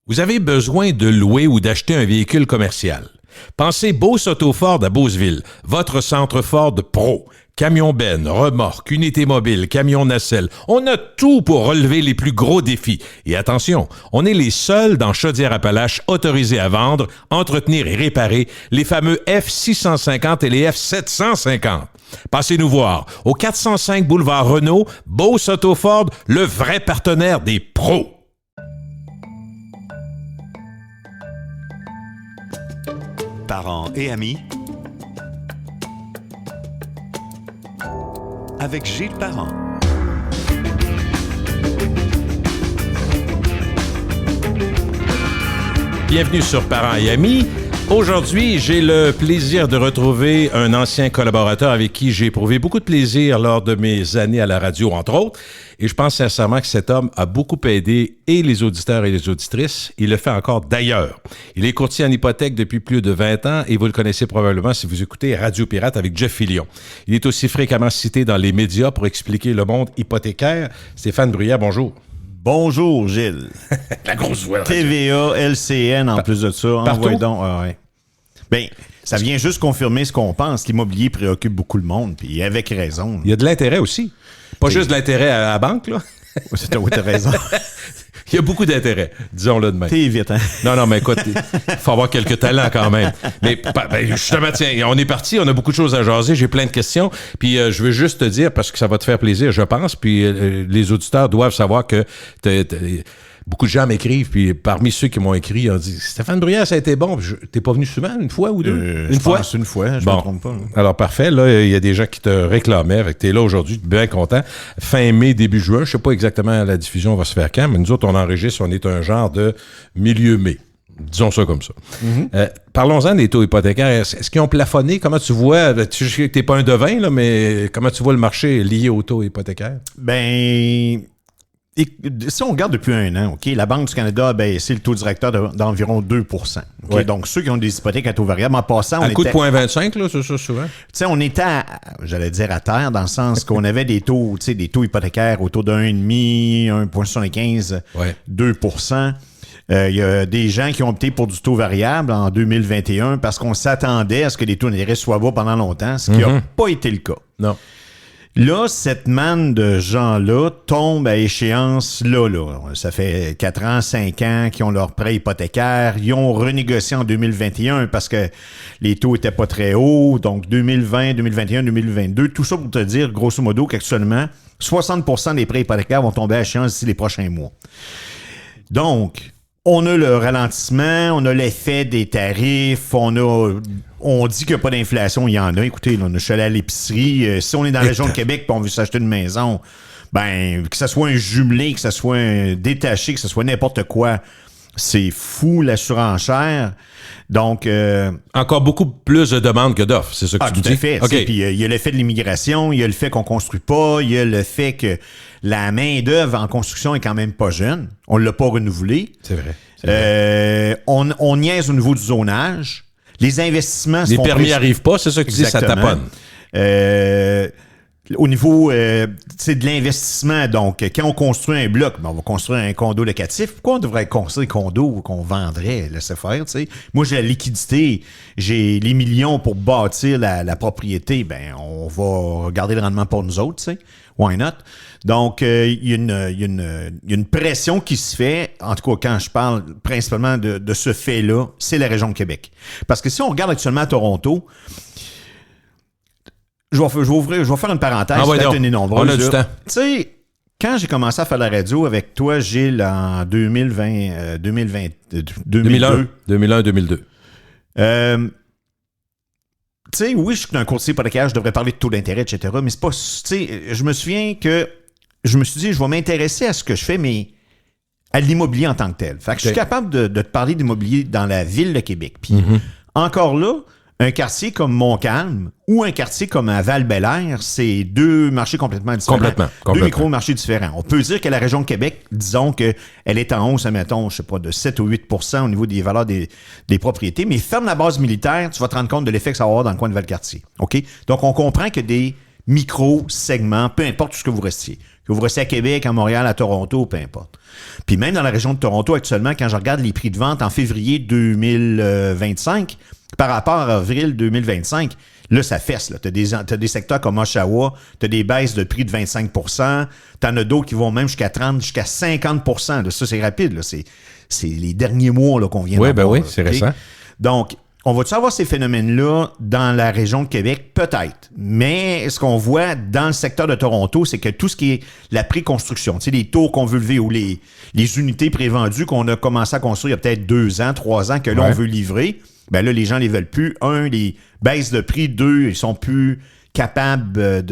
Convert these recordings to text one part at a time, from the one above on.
Vous avez besoin de louer ou d'acheter un véhicule commercial. Pensez Beauce Auto Ford à Beauceville, votre centre Ford pro. Camion ben, remorque, unité mobile, camion nacelle. On a tout pour relever les plus gros défis. Et attention, on est les seuls dans Chaudière-Appalaches autorisés à vendre, entretenir et réparer les fameux F650 et les F750. Passez nous voir au 405 boulevard Renault, Beauce Auto Ford, le vrai partenaire des pros. Parents et amis, avec Gilles Parent. Bienvenue sur Parents et amis. Aujourd'hui, j'ai le plaisir de retrouver un ancien collaborateur avec qui j'ai éprouvé beaucoup de plaisir lors de mes années à la radio, entre autres. Et je pense sincèrement que cet homme a beaucoup aidé et les auditeurs et les auditrices. Il le fait encore d'ailleurs. Il est courtier en hypothèque depuis plus de 20 ans et vous le connaissez probablement si vous écoutez Radio Pirate avec Jeff Fillion. Il est aussi fréquemment cité dans les médias pour expliquer le monde hypothécaire. Stéphane Bruyère, bonjour. Bonjour, Gilles. La grosse voix. TVA, LCN, en plus de ça. Partout? Donc. Ouais. Bien, ça vient juste confirmer ce qu'on pense. L'immobilier préoccupe beaucoup le monde, puis avec raison. Il y a de l'intérêt aussi. Pas juste de l'intérêt à la banque, là. T'as raison. Il y a beaucoup d'intérêt, disons-le de même. T'es vite, hein? Non, mais écoute, il faut avoir quelques talents quand même. Mais justement, tiens, on est parti, on a beaucoup de choses à jaser, j'ai plein de questions. Puis je veux juste te dire, parce que ça va te faire plaisir, je pense, puis les auditeurs doivent savoir que beaucoup de gens m'écrivent, puis parmi ceux qui m'ont écrit, ils ont dit « Stéphane Bruyère, ça a été bon. » T'es pas venu souvent, une fois ou deux? Une fois, je me trompe pas. Là. Alors, parfait. Là, il y a des gens qui te réclamaient. Fait que t'es là aujourd'hui, bien content. Fin mai, début juin. Je sais pas exactement la diffusion va se faire quand, mais nous autres, on enregistre, on est un genre de milieu mai. Disons ça comme ça. Mm-hmm. Parlons-en des taux hypothécaires. Est-ce qu'ils ont plafonné? Comment tu vois? Je sais que t'es pas un devin, là, mais comment tu vois le marché lié aux taux hypothécaires? Ben... Et si on regarde depuis un an, OK, la Banque du Canada a baissé le taux directeur d'environ 2 %. Okay? Ouais. Donc, ceux qui ont des hypothèques à taux variable, en passant... À coup de 0,25, là, c'est ça souvent? Tu sais, on était, j'allais dire à terre, dans le sens qu'on avait des taux, tu sais, des taux hypothécaires autour de 1,5, 1,75, ouais. 2 %. Il y a des gens qui ont opté pour du taux variable en 2021 parce qu'on s'attendait à ce que les taux d'intérêt soient bas pendant longtemps, ce qui n'a pas été le cas. Non. Là, cette manne de gens-là tombe à échéance là. Ça fait 4 ans, 5 ans qu'ils ont leur prêt hypothécaire. Ils ont renégocié en 2021 parce que les taux étaient pas très hauts. Donc, 2020, 2021, 2022. Tout ça pour te dire, grosso modo, qu'actuellement, 60% des prêts hypothécaires vont tomber à échéance d'ici les prochains mois. Donc, on a le ralentissement, on a l'effet des tarifs, on dit qu'il n'y a pas d'inflation, il y en a. Écoutez, là, je suis allé à l'épicerie. Si on est dans la région de Québec et on veut s'acheter une maison, ben que ce soit un jumelé, que ce soit un détaché, que ce soit n'importe quoi, c'est fou la surenchère. Donc... Encore beaucoup plus de demandes que d'offres, c'est ça que tu me dis? Tout à fait. Okay. Puis il y a l'effet de l'immigration, il y a le fait qu'on construit pas, il y a le fait que la main-d'œuvre en construction est quand même pas jeune. On l'a pas renouvelée. C'est vrai. On niaise au niveau du zonage. Les investissements... Les permis n'arrivent pas, c'est ça que tu dis, ça taponne. Au niveau de l'investissement, donc, quand on construit un bloc, on va construire un condo locatif. Pourquoi on devrait construire un condo qu'on vendrait, laisser faire, tu sais? Moi, j'ai la liquidité, j'ai les millions pour bâtir la propriété. Ben, on va garder le rendement pour nous autres, tu sais. Why not? Donc, il y a une pression qui se fait, en tout cas, quand je parle principalement de ce fait-là, c'est la région de Québec. Parce que si on regarde actuellement à Toronto, je vais faire une parenthèse, peut-être une nombreuse. On a du temps. Tu sais, quand j'ai commencé à faire la radio avec toi, Gilles, en 2001. 2002. Tu sais, oui, je suis un courtier hypothécaire, je devrais parler de taux d'intérêt, etc. Mais c'est pas... Tu sais, je me souviens que je me suis dit, je vais m'intéresser à ce que je fais, mais à l'immobilier en tant que tel. Fait que je suis capable de te parler d'immobilier dans la ville de Québec. Puis encore là, un quartier comme Montcalm ou un quartier comme à Val-Bélair, c'est deux marchés complètement différents. Complètement. Deux micro-marchés différents. On peut dire que la région de Québec, disons qu'elle est en hausse, admettons, je sais pas, de 7 ou 8% au niveau des valeurs des propriétés, mais ferme la base militaire, tu vas te rendre compte de l'effet que ça va avoir dans le coin de Valcartier. OK? Donc, on comprend que des micro-segment, peu importe où ce que vous restiez. Que vous restiez à Québec, à Montréal, à Toronto, peu importe. Puis même dans la région de Toronto, actuellement, quand je regarde les prix de vente en février 2025 par rapport à avril 2025, là, ça fesse. Là. T'as des secteurs comme Oshawa, t'as des baisses de prix de 25 %. T'en as d'autres qui vont même jusqu'à 30, jusqu'à 50 % là. Ça, c'est rapide. Là. C'est les derniers mois là, qu'on vient d'avoir. Oui, c'est récent. Donc, on va-tu avoir ces phénomènes-là dans la région de Québec? Peut-être. Mais ce qu'on voit dans le secteur de Toronto, c'est que tout ce qui est la préconstruction, tu sais, les tours qu'on veut lever ou les unités prévendues qu'on a commencé à construire il y a peut-être 2 ans, 3 ans, que là, on veut livrer, ben là, les gens les veulent plus. Un, les baisses de prix. Deux, ils sont plus capables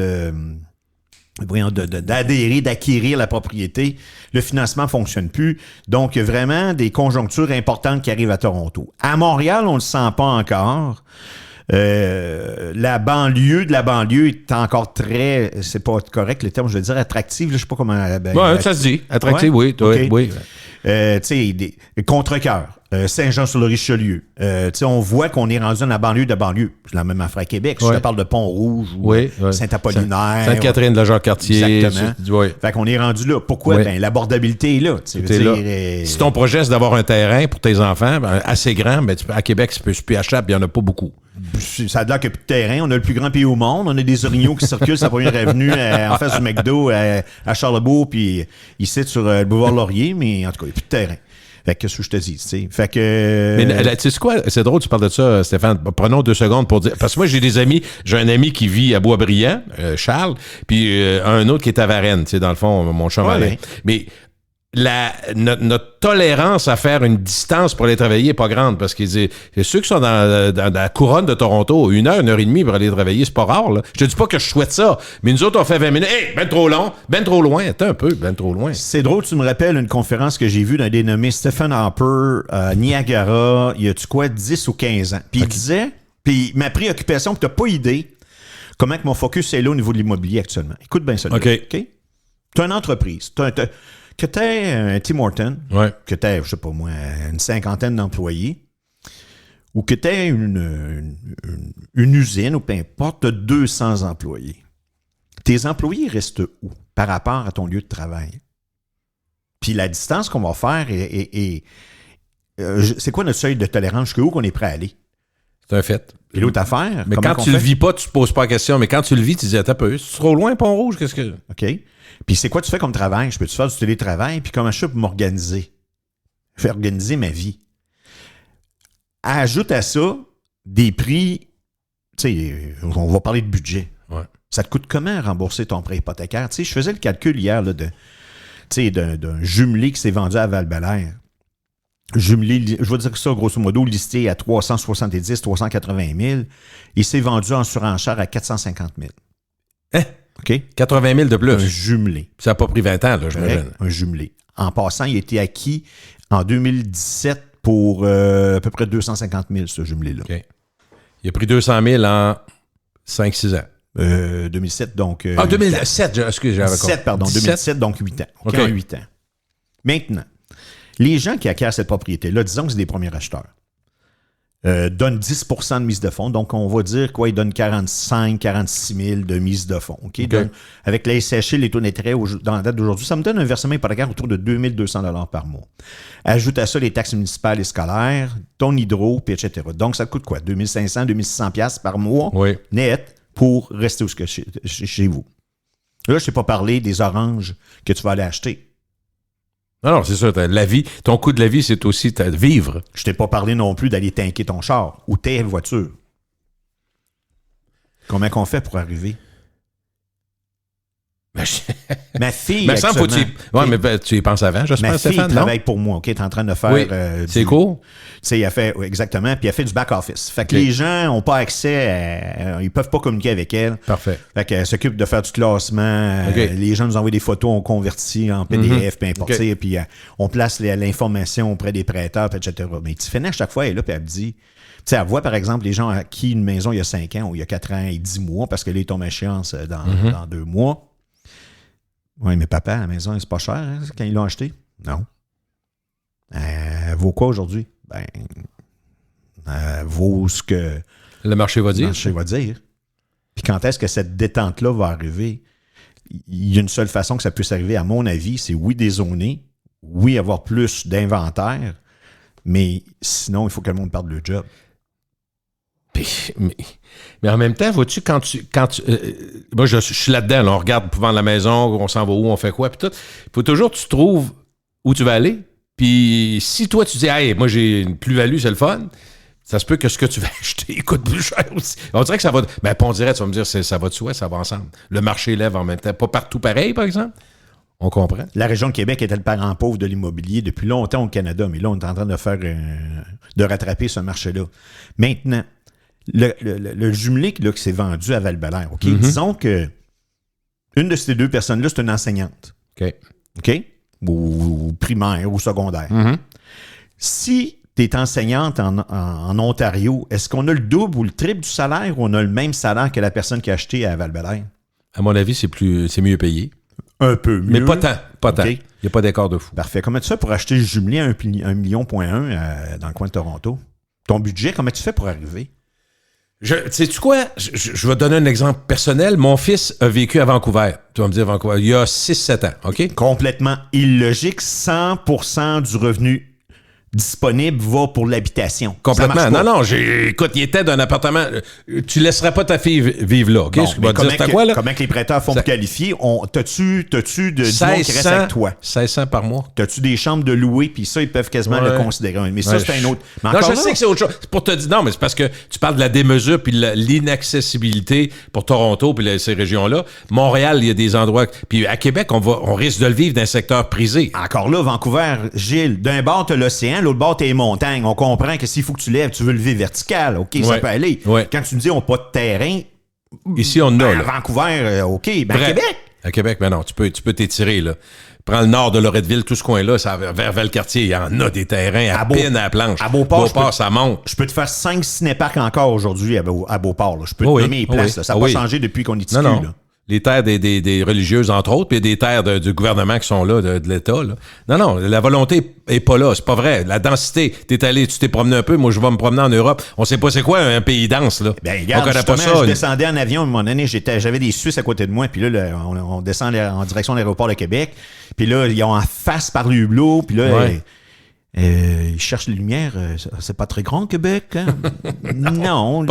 d'adhérer, d'acquérir la propriété. Le financement ne fonctionne plus. Donc, il y a vraiment des conjonctures importantes qui arrivent à Toronto. À Montréal, on ne le sent pas encore. La banlieue de la banlieue est encore très, c'est pas correct le terme, je veux dire attractive, je sais pas comment. Ça se dit. Attractive, ouais? Oui. Tu sais, Contrecœur, Saint-Jean-sur-le-Richelieu. Tu sais, on voit qu'on est rendu dans la banlieue de banlieue. C'est la même affaire à Québec. Si je te parle de Pont-Rouge ou Saint-Apollinaire. Sainte-Catherine de la Jacques-Cartier. Exactement. Fait qu'on est rendu là. Pourquoi? Ben, l'abordabilité est là. Si ton projet, c'est d'avoir un terrain pour tes enfants, assez grand, ben, à Québec, c'est plus achetable, il n'y en a pas beaucoup. Ça a l'air qu'il n'y a plus de terrain. On a le plus grand pays au monde. On a des orignaux qui circulent sur la première avenue en face du McDo à Charlebourg, puis ici sur le boulevard Laurier, mais en tout cas, il n'y a plus de terrain. Fait que qu'est-ce que je te dis, tu sais. Fait que. Mais tu sais quoi? C'est drôle, tu parles de ça, Stéphane. Prenons 2 secondes pour dire. Parce que moi, j'ai un ami qui vit à Boisbriand, Charles, puis un autre qui est à Varennes, tu sais, dans le fond, mon chum Alain. Mais notre tolérance à faire une distance pour aller travailler n'est pas grande, parce que c'est ceux qui sont dans la couronne de Toronto, 1 heure, 1 heure et demie pour aller travailler, c'est pas rare, là. Je te dis pas que je souhaite ça, mais nous autres, on fait 20 minutes. Hey, ben trop long, ben trop loin. Attends un peu, ben trop loin. C'est drôle, tu me rappelles une conférence que j'ai vue d'un dénommé Stephen Harper à Niagara, il y a 10 ou 15 ans. Puis il disait, puis ma préoccupation, puis t'as pas idée comment que mon focus est là au niveau de l'immobilier actuellement. Écoute bien ça. OK. T'as une entreprise, que tu aies un Tim Hortons, que tu aies, je sais pas moi, une 50aine d'employés, ou que tu aies une usine, ou peu importe, tu as 200 employés. Tes employés restent où par rapport à ton lieu de travail? Puis la distance qu'on va faire c'est quoi notre seuil de tolérance? Jusqu'où qu'on est prêt à aller? C'est un fait. Et l'autre affaire... Mais quand tu le vis pas, tu te poses pas la question. Mais quand tu le vis, tu dis, attends un peu, c'est trop loin, Pont-Rouge, qu'est-ce que... OK. Puis c'est quoi tu fais comme travail? Je peux-tu faire du télétravail? Puis comment je fais pour m'organiser? Je fais organiser ma vie. Ajoute à ça des prix, tu sais, on va parler de budget. Ouais. Ça te coûte comment rembourser ton prêt hypothécaire? Tu sais, je faisais le calcul hier là, d'un jumelé qui s'est vendu à Val-Bélair. Jumelé, je vais dire ça grosso modo, listé à 370, 380 000. Il s'est vendu en surenchère à 450 000. Hein? OK? 80 000 de plus. Un jumelé. Ça n'a pas pris 20 ans, là, j'imagine. Un jumelé. En passant, il a été acquis en 2017 pour à peu près 250 000, ce jumelé-là. OK. Il a pris 200 000 en 5-6 ans. 2007, donc... 2007, excusez-moi. 2007, donc 8 ans. OK, en 8 ans. Maintenant, les gens qui acquièrent cette propriété-là, disons que c'est des premiers acheteurs, donnent 10 % de mise de fonds. Donc, on va dire quoi? Ils donnent 45 46 000 de mise de fonds. OK? Donc, avec la SCHL, les taux d'intérêt dans la date d'aujourd'hui, ça me donne un versement hypothécaire autour de 2 200 $ par mois. Ajoute à ça les taxes municipales et scolaires, ton hydro, puis etc. Donc, ça te coûte quoi? 2 500, 2 600 $ par mois net pour rester chez vous. Là, je ne t'ai pas parlé des oranges que tu vas aller acheter. Non, c'est ça. La vie, ton coût de la vie, c'est aussi vivre. Je t'ai pas parlé non plus d'aller tanker ton char ou tes voitures. Comment qu'on fait pour arriver? Ma fille, mais faut tu y penses avant, j'espère, ma fille Stéphane, travaille pour moi, OK? Elle est en train de faire... Oui, c'est cool. Tu sais, elle fait... exactement, puis elle fait du back-office. Fait que les gens n'ont pas accès, ils peuvent pas communiquer avec elle. Parfait. Fait qu'elle s'occupe de faire du classement. Les gens nous envoient des photos, on convertit en PDF, peu importe. Puis on place l'information auprès des prêteurs, etc. Mais Tiffany, à chaque fois, elle est là, puis elle me dit... Tu sais, elle voit, par exemple, les gens à qui une maison il y a 5 ans ou il y a 4 ans et 10 mois, parce que là, ils tombent à échéance dans 2 mois. Oui, mais papa, la maison, c'est pas cher hein, quand ils l'ont acheté? Non. Elle vaut quoi aujourd'hui? Ben, elle vaut ce que... Le marché va dire. Le marché va dire. Puis quand est-ce que cette détente-là va arriver? Il y a une seule façon que ça puisse arriver, à mon avis, c'est oui dézoner, oui avoir plus d'inventaire, mais sinon, il faut que le monde perde le job. Mais en même temps, vois-tu, moi, je suis là-dedans, là, on regarde pour vendre la maison, on s'en va où, on fait quoi, puis tout. Il faut toujours que tu trouves où tu vas aller. Puis si toi, tu dis, hey, moi, j'ai une plus-value, c'est le fun, ça se peut que ce que tu vas acheter coûte plus cher aussi. On dirait que ça va. Ben, on dirait, tu vas me dire, ça va de soi, ça va ensemble. Le marché lève en même temps. Pas partout pareil, par exemple. On comprend. La région de Québec était le parent pauvre de l'immobilier depuis longtemps au Canada, mais là, on est en train de rattraper ce marché-là. Maintenant, le jumelé là, qui s'est vendu à Val-Bélair, OK? Disons que une de ces deux personnes-là, c'est une enseignante. OK? Ou primaire ou secondaire. Si tu es enseignante en Ontario, est-ce qu'on a le double ou le triple du salaire ou on a le même salaire que la personne qui a acheté à Val-Bélair? À mon avis, c'est mieux payé. Un peu mieux. Mais pas tant. Okay. Il n'y a pas d'écart de fou. Parfait. Comment tu fais pour acheter le jumelé à 1,1 million dans le coin de Toronto? Ton budget, comment tu fais pour arriver? Sais-tu quoi? Je vais te donner un exemple personnel. Mon fils a vécu à Vancouver. Tu vas me dire Vancouver. Il y a 6-7 ans, OK? Complètement illogique. 100% du revenu disponible va pour l'habitation. Complètement. Non, écoute, il était d'un appartement. Tu laisserais pas ta fille vivre là, OK? Bon, Ce que dire, c'était quoi, là? Comment que les prêteurs font pour qualifier? T'as-tu de monde qui reste avec toi? 1600 par mois. T'as-tu des chambres de louer? Puis ça, ils peuvent quasiment le considérer. Mais ça, c'est un autre... Mais non, je sais que c'est autre chose. C'est pour te dire... Non, mais c'est parce que tu parles de la démesure puis l'inaccessibilité pour Toronto puis ces régions-là. Montréal, il y a des endroits... Puis à Québec, on risque de le vivre dans un secteur prisé. Encore là, Vancouver, Gilles, d'un bord, t'as l'océan, l'autre bord, t'as les montagnes. On comprend que s'il faut que tu lèves, tu veux lever vertical. OK, ça peut aller. Ouais. Quand tu me dis on n'a pas de terrain... Ici, on a. À Vancouver, OK. À Québec? À Québec, mais non, tu peux t'étirer, là. Prends le nord de Loretteville, tout ce coin-là, ça, vers Valcartier, il y en a des terrains à peine à la planche. À Beauport, ça monte. Je peux te faire 5 cinéparcs encore aujourd'hui à Beauport. Là. Je peux te nommer les places. Ça n'a pas changé depuis qu'on y discute. Non. Là. Les terres des religieuses, entre autres, puis des terres du gouvernement qui sont là, de l'État. Là. Non, la volonté est pas là. C'est pas vrai. La densité, tu t'es promené un peu. Moi, je vais me promener en Europe. On sait pas c'est quoi un pays dense, là. Ben, regarde, on connaît pas ça. Je descendais en avion à un moment donné. J'avais des Suisses à côté de moi. Puis là, on descend en direction de l'aéroport de Québec. Puis là, ils ont en face par le hublot. Puis là... ils cherchent les lumières. C'est pas très grand, Québec. Hein? Non,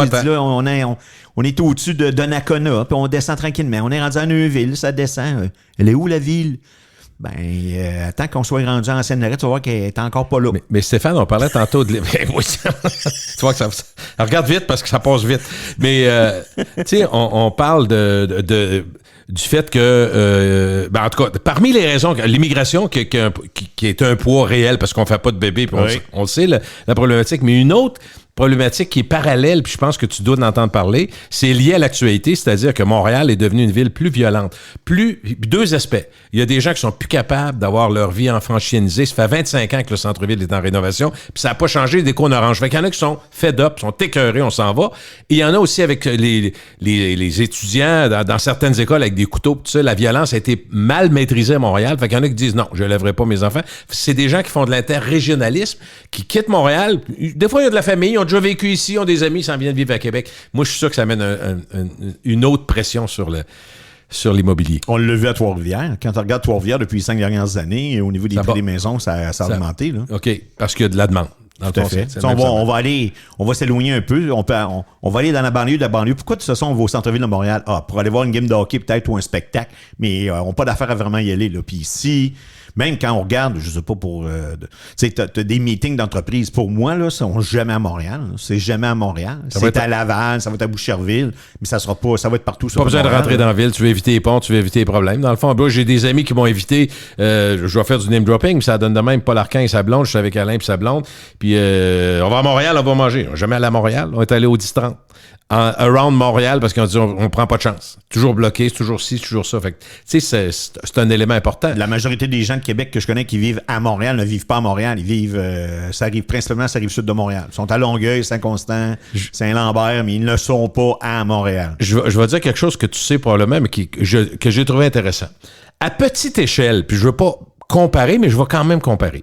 on est au-dessus de Donnacona, puis on descend tranquillement. On est rendu à Neuville, ça descend. Elle est où, la ville? Ben, attends qu'on soit rendu en Seine-Lorette, tu vas voir qu'elle est encore pas là. Mais Stéphane, on parlait tantôt de... Oui, tu vois que ça... Regarde vite, parce que ça passe vite. Mais, tu sais, on parle du fait que, en tout cas, parmi les raisons, l'immigration qui est un poids réel parce qu'on fait pas de bébé, puis on le sait, la problématique, mais une autre problématique qui est parallèle, puis je pense que tu dois en entendre parler, c'est lié à l'actualité, c'est-à-dire que Montréal est devenue une ville plus violente. Deux aspects. Il y a des gens qui sont plus capables d'avoir leur vie enfranchisée. Ça fait 25 ans que le centre-ville est en rénovation, puis ça n'a pas changé dès qu'on orange. Fait qu'il y en a qui sont fed up, sont écœurés, on s'en va. Et il y en a aussi avec les étudiants dans certaines écoles avec des couteaux, tout ça. La violence a été mal maîtrisée à Montréal. Fait qu'il y en a qui disent non, je ne lèverai pas mes enfants. C'est des gens qui font de l'interrégionalisme, qui quittent Montréal. Des fois, il y a de la famille, ils ont déjà vécu ici, ils ont des amis, ils s'en viennent vivre à Québec. Moi, je suis sûr que ça amène une autre pression sur l'immobilier. On l'a vu à Trois-Rivières. Quand tu regardes Trois-Rivières depuis les 5 dernières années, au niveau des prix des maisons, ça a augmenté. Là. OK, parce qu'il y a de la demande. Tout à fait. On va s'éloigner un peu. On va aller dans la banlieue de la banlieue. Pourquoi de toute façon on va au centre-ville de Montréal? Pour aller voir une game de hockey peut-être ou un spectacle, mais on n'a pas d'affaire à vraiment y aller. Là. Puis ici, même quand on regarde, je sais pas tu sais, t'as des meetings d'entreprise. Pour moi, là, sont jamais à Montréal. Là. C'est jamais à Montréal. C'est à Laval, ça va être à Boucherville, mais ça va être partout sur Pas besoin Montréal, de rentrer dans la ville. Tu veux éviter les ponts, tu veux éviter les problèmes. Dans le fond, j'ai des amis qui m'ont invité. Je vais faire du name dropping, mais ça donne de même Paul Arcand et sa blonde. Je suis avec Alain et sa blonde. Puis on va à Montréal, on va manger. On n'est jamais allé à Montréal. On est allé au 10-30. Around Montréal, parce qu'on dit on prend pas de chance. Toujours bloqué, c'est toujours ci, c'est toujours ça. Fait que, tu sais, c'est un élément important. La majorité des gens de Québec que je connais qui vivent à Montréal ne vivent pas à Montréal. Ils vivent, ça arrive principalement, ça arrive sud de Montréal. Ils sont à Longueuil, Saint-Constant, Saint-Lambert, mais ils ne sont pas à Montréal. Je vais dire quelque chose que tu sais probablement, mais que j'ai trouvé intéressant. À petite échelle, puis je veux pas comparer, mais je vais quand même comparer.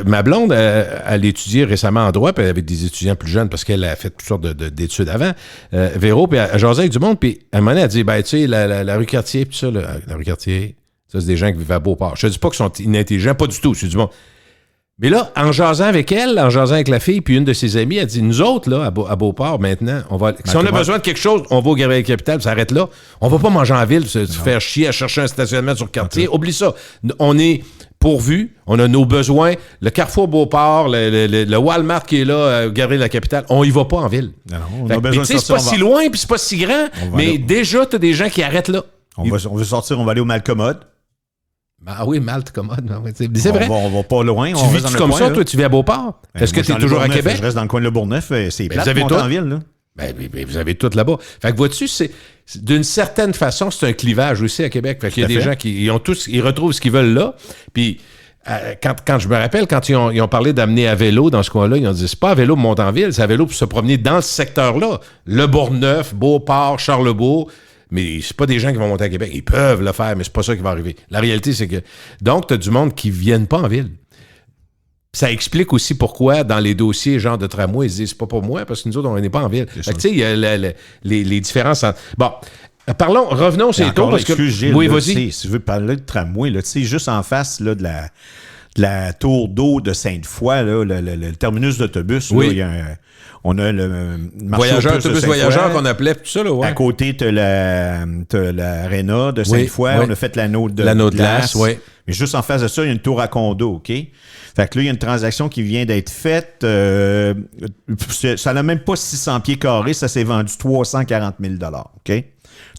Ma blonde, elle étudiait récemment en droit, puis elle avait des étudiants plus jeunes parce qu'elle a fait toutes sortes d'études avant. Véro, puis elle jasait avec du monde, puis à un moment donné, elle dit, ben, tu sais, la rue Cartier, puis ça, la rue Cartier, ça, c'est des gens qui vivent à Beauport. Je te dis pas qu'ils sont inintelligents, pas du tout, c'est du monde. Mais là, en jasant avec elle, en jasant avec la fille, puis une de ses amies, elle dit, nous autres, là, à Beauport, maintenant, si on a besoin de quelque chose, on va au Gabriel-Capitale, ça arrête là. On va pas manger en ville, se faire chier à chercher un stationnement sur le quartier. Oublie ça. On est pourvu, on a nos besoins. Le Carrefour Beauport, le Walmart qui est là, Gabriel-la-Capitale, on y va pas en ville. Non, on a besoin de sortir. C'est pas si loin, puis c'est pas si grand, mais déjà, t'as des gens qui arrêtent là. On veut sortir, on va aller au Malcommode. Ah oui, Malte commode. C'est vrai. On va pas loin. Tu vis comme ça, toi? Tu vis à Beauport? Est-ce que tu es toujours à Québec? Je reste dans le coin de Le Bourgneuf. C'est plate de monter en ville, là. Ben, vous avez tout là-bas. Fait que vois-tu, d'une certaine façon, c'est un clivage aussi à Québec. Fait qu'il y a des gens qui ils retrouvent ce qu'ils veulent là. Puis quand je me rappelle, quand ils ont parlé d'amener à vélo dans ce coin-là, ils ont dit, c'est pas à vélo pour monter en ville, c'est à vélo pour se promener dans ce secteur-là. Le Bourgneuf, Beauport, Charlebourg. Mais c'est pas des gens qui vont monter à Québec. Ils peuvent le faire, mais c'est pas ça qui va arriver. La réalité, c'est que... Donc, tu as du monde qui ne viennent pas en ville. Ça explique aussi pourquoi, dans les dossiers genre de tramway, ils disent, c'est pas pour moi, parce que nous autres, on n'est pas en ville. Tu sais, il y a les différences entre... Bon, revenons sur les taux, parce que... Gilles, oui, là, vas-y. Si tu veux parler de tramway, là, juste en face là, de la tour d'eau de Sainte-Foy, là, le terminus d'autobus, oui. Là, il y a on a le marché autobus voyageur qu'on appelait, tout ça, là, ouais. À côté, tu as l'aréna de Sainte-Foy. Oui. On a fait l'anneau de glace, oui. Mais juste en face de ça, il y a une tour à condo, OK? Fait que là, il y a une transaction qui vient d'être faite. Ça n'a même pas 600 pieds carrés. Ça s'est vendu 340 000 OK?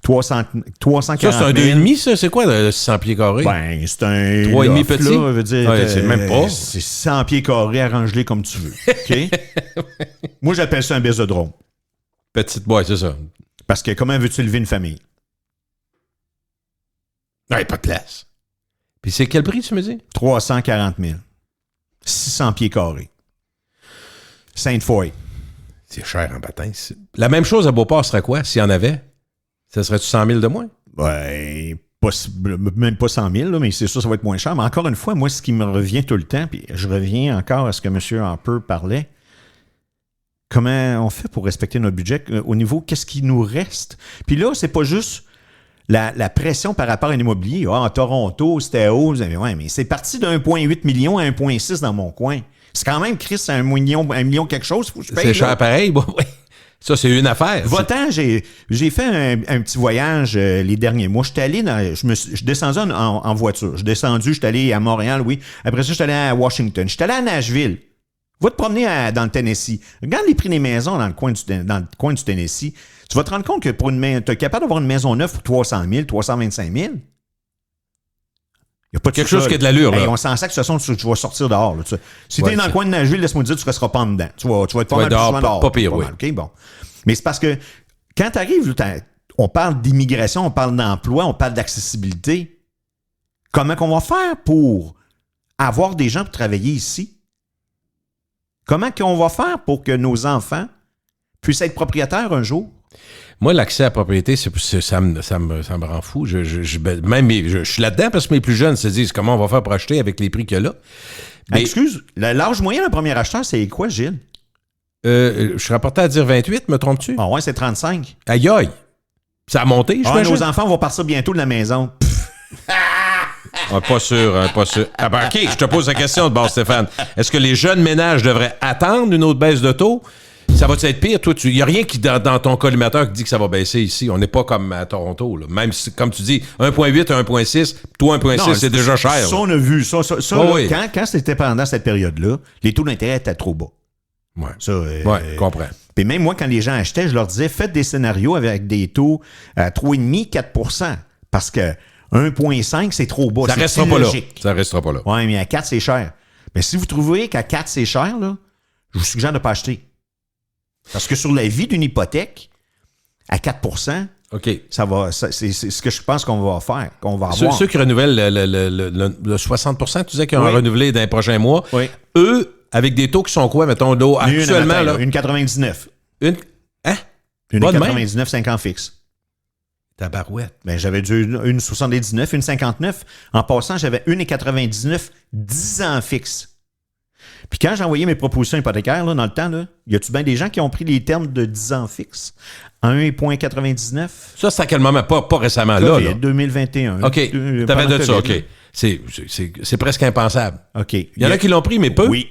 340 ça, c'est un 2,5, ça? C'est quoi, 600 pieds carrés? Ben, c'est un 3,5 petit? Là, veut dire, c'est même pas. C'est 100 pieds carrés, arrange-les comme tu veux. OK? Moi, j'appelle ça un bésodrome. Petite boîte, c'est ça. Parce que comment veux-tu élever une famille? Ouais, pas de place. Puis c'est quel prix, tu me dis? 340 000. 600 pieds carrés. Sainte-Foy. C'est cher en baptême. La même chose à Beauport serait quoi, s'il y en avait? Ça serait-tu 100 000 de moins? Ben, même pas 100 000, là, mais c'est sûr ça va être moins cher. Mais encore une fois, moi, ce qui me revient tout le temps, puis je reviens encore à ce que M. Harper parlait, comment on fait pour respecter notre budget au niveau qu'est-ce qui nous reste? Puis là, c'est pas juste la pression par rapport à l'immobilier. Ah, en Toronto, c'était haut. Vous avez, ouais, mais c'est parti de 1,8 million à 1,6 dans mon coin. C'est quand même, Chris, un million quelque chose. Faut que je paye, c'est cher pareil, oui. Ça, c'est une affaire. Va-t'en, j'ai fait un petit voyage les derniers mois. Je suis allé je suis descendu en voiture. Je suis allé à Montréal, oui. Après ça, je suis allé à Washington. Je suis allé à Nashville. Va te promener dans le Tennessee. Regarde les prix des maisons dans le coin du Tennessee. Tu vas te rendre compte que tu es capable d'avoir une maison neuve pour 300 000, 325 000. Il n'y a pas quelque chose qui a de l'allure. Hey, on s'en sait que de toute façon, tu vas sortir dehors. Là, si tu es dans le coin de Nashville, laisse-moi te dire, tu ne resteras pas en dedans. Tu vas être pas mal dehors. Pas pire, oui. Okay, bon. Mais c'est parce que quand tu arrives, on parle d'immigration, on parle d'emploi, on parle d'accessibilité. Comment qu'on va faire pour avoir des gens pour travailler ici? Comment qu'on va faire pour que nos enfants puissent être propriétaires un jour? Moi, l'accès à la propriété, ça me rend fou. Je suis là-dedans parce que mes plus jeunes se disent comment on va faire pour acheter avec les prix qu'il y a là. Mais, excuse, l'âge moyen d'un premier acheteur, c'est quoi, Gilles? Je suis rapporté à dire 28, me trompes-tu? Ah ouais, c'est 35. Aïe aïe! Ça a monté, je nos enfants vont partir bientôt de la maison. Pas sûr. Ah ben, OK, je te pose la question de base, Stéphane. Est-ce que les jeunes ménages devraient attendre une autre baisse de taux? Ça va être pire? Toi, il n'y a rien qui, dans ton collimateur qui dit que ça va baisser ici. On n'est pas comme à Toronto. Là. Même si, comme tu dis, 1,8 à 1,6, toi, 1,6, c'est déjà cher. Ça, on a vu. Ça, oh, oui. Quand c'était pendant cette période-là, les taux d'intérêt étaient trop bas. Ouais. Ça, je comprends. Puis même moi, quand les gens achetaient, je leur disais, faites des scénarios avec des taux à 3,5, 4 parce que 1,5, c'est trop bas. Ça restera pas là. Ça restera pas là. Oui, mais à 4, c'est cher. Mais si vous trouvez qu'à 4, c'est cher, là, je vous suggère de ne pas acheter. Parce que sur la vie d'une hypothèque, à 4 OK. c'est ce que je pense qu'on va faire, qu'on va avoir. Ceux qui renouvellent le 60 tu disais qu'ils ont renouvelé dans les prochains mois, eux, avec des taux qui sont quoi, mettons, là, actuellement? Là, une 99. Hein? Une 99, 5 ans fixe. Tabarouette. Ben, j'avais une 79, une 59. En passant, j'avais une 99, 10 ans fixe. Puis quand j'ai envoyé mes propositions hypothécaires, là, dans le temps, là, y a-tu bien des gens qui ont pris les termes de 10 ans fixes à 1,99? Ça, c'est à quel moment? Pas récemment, là. 2021. OK. T'avais de ça, OK. C'est presque impensable. OK. Il y en a qui l'ont pris, mais peu. Oui.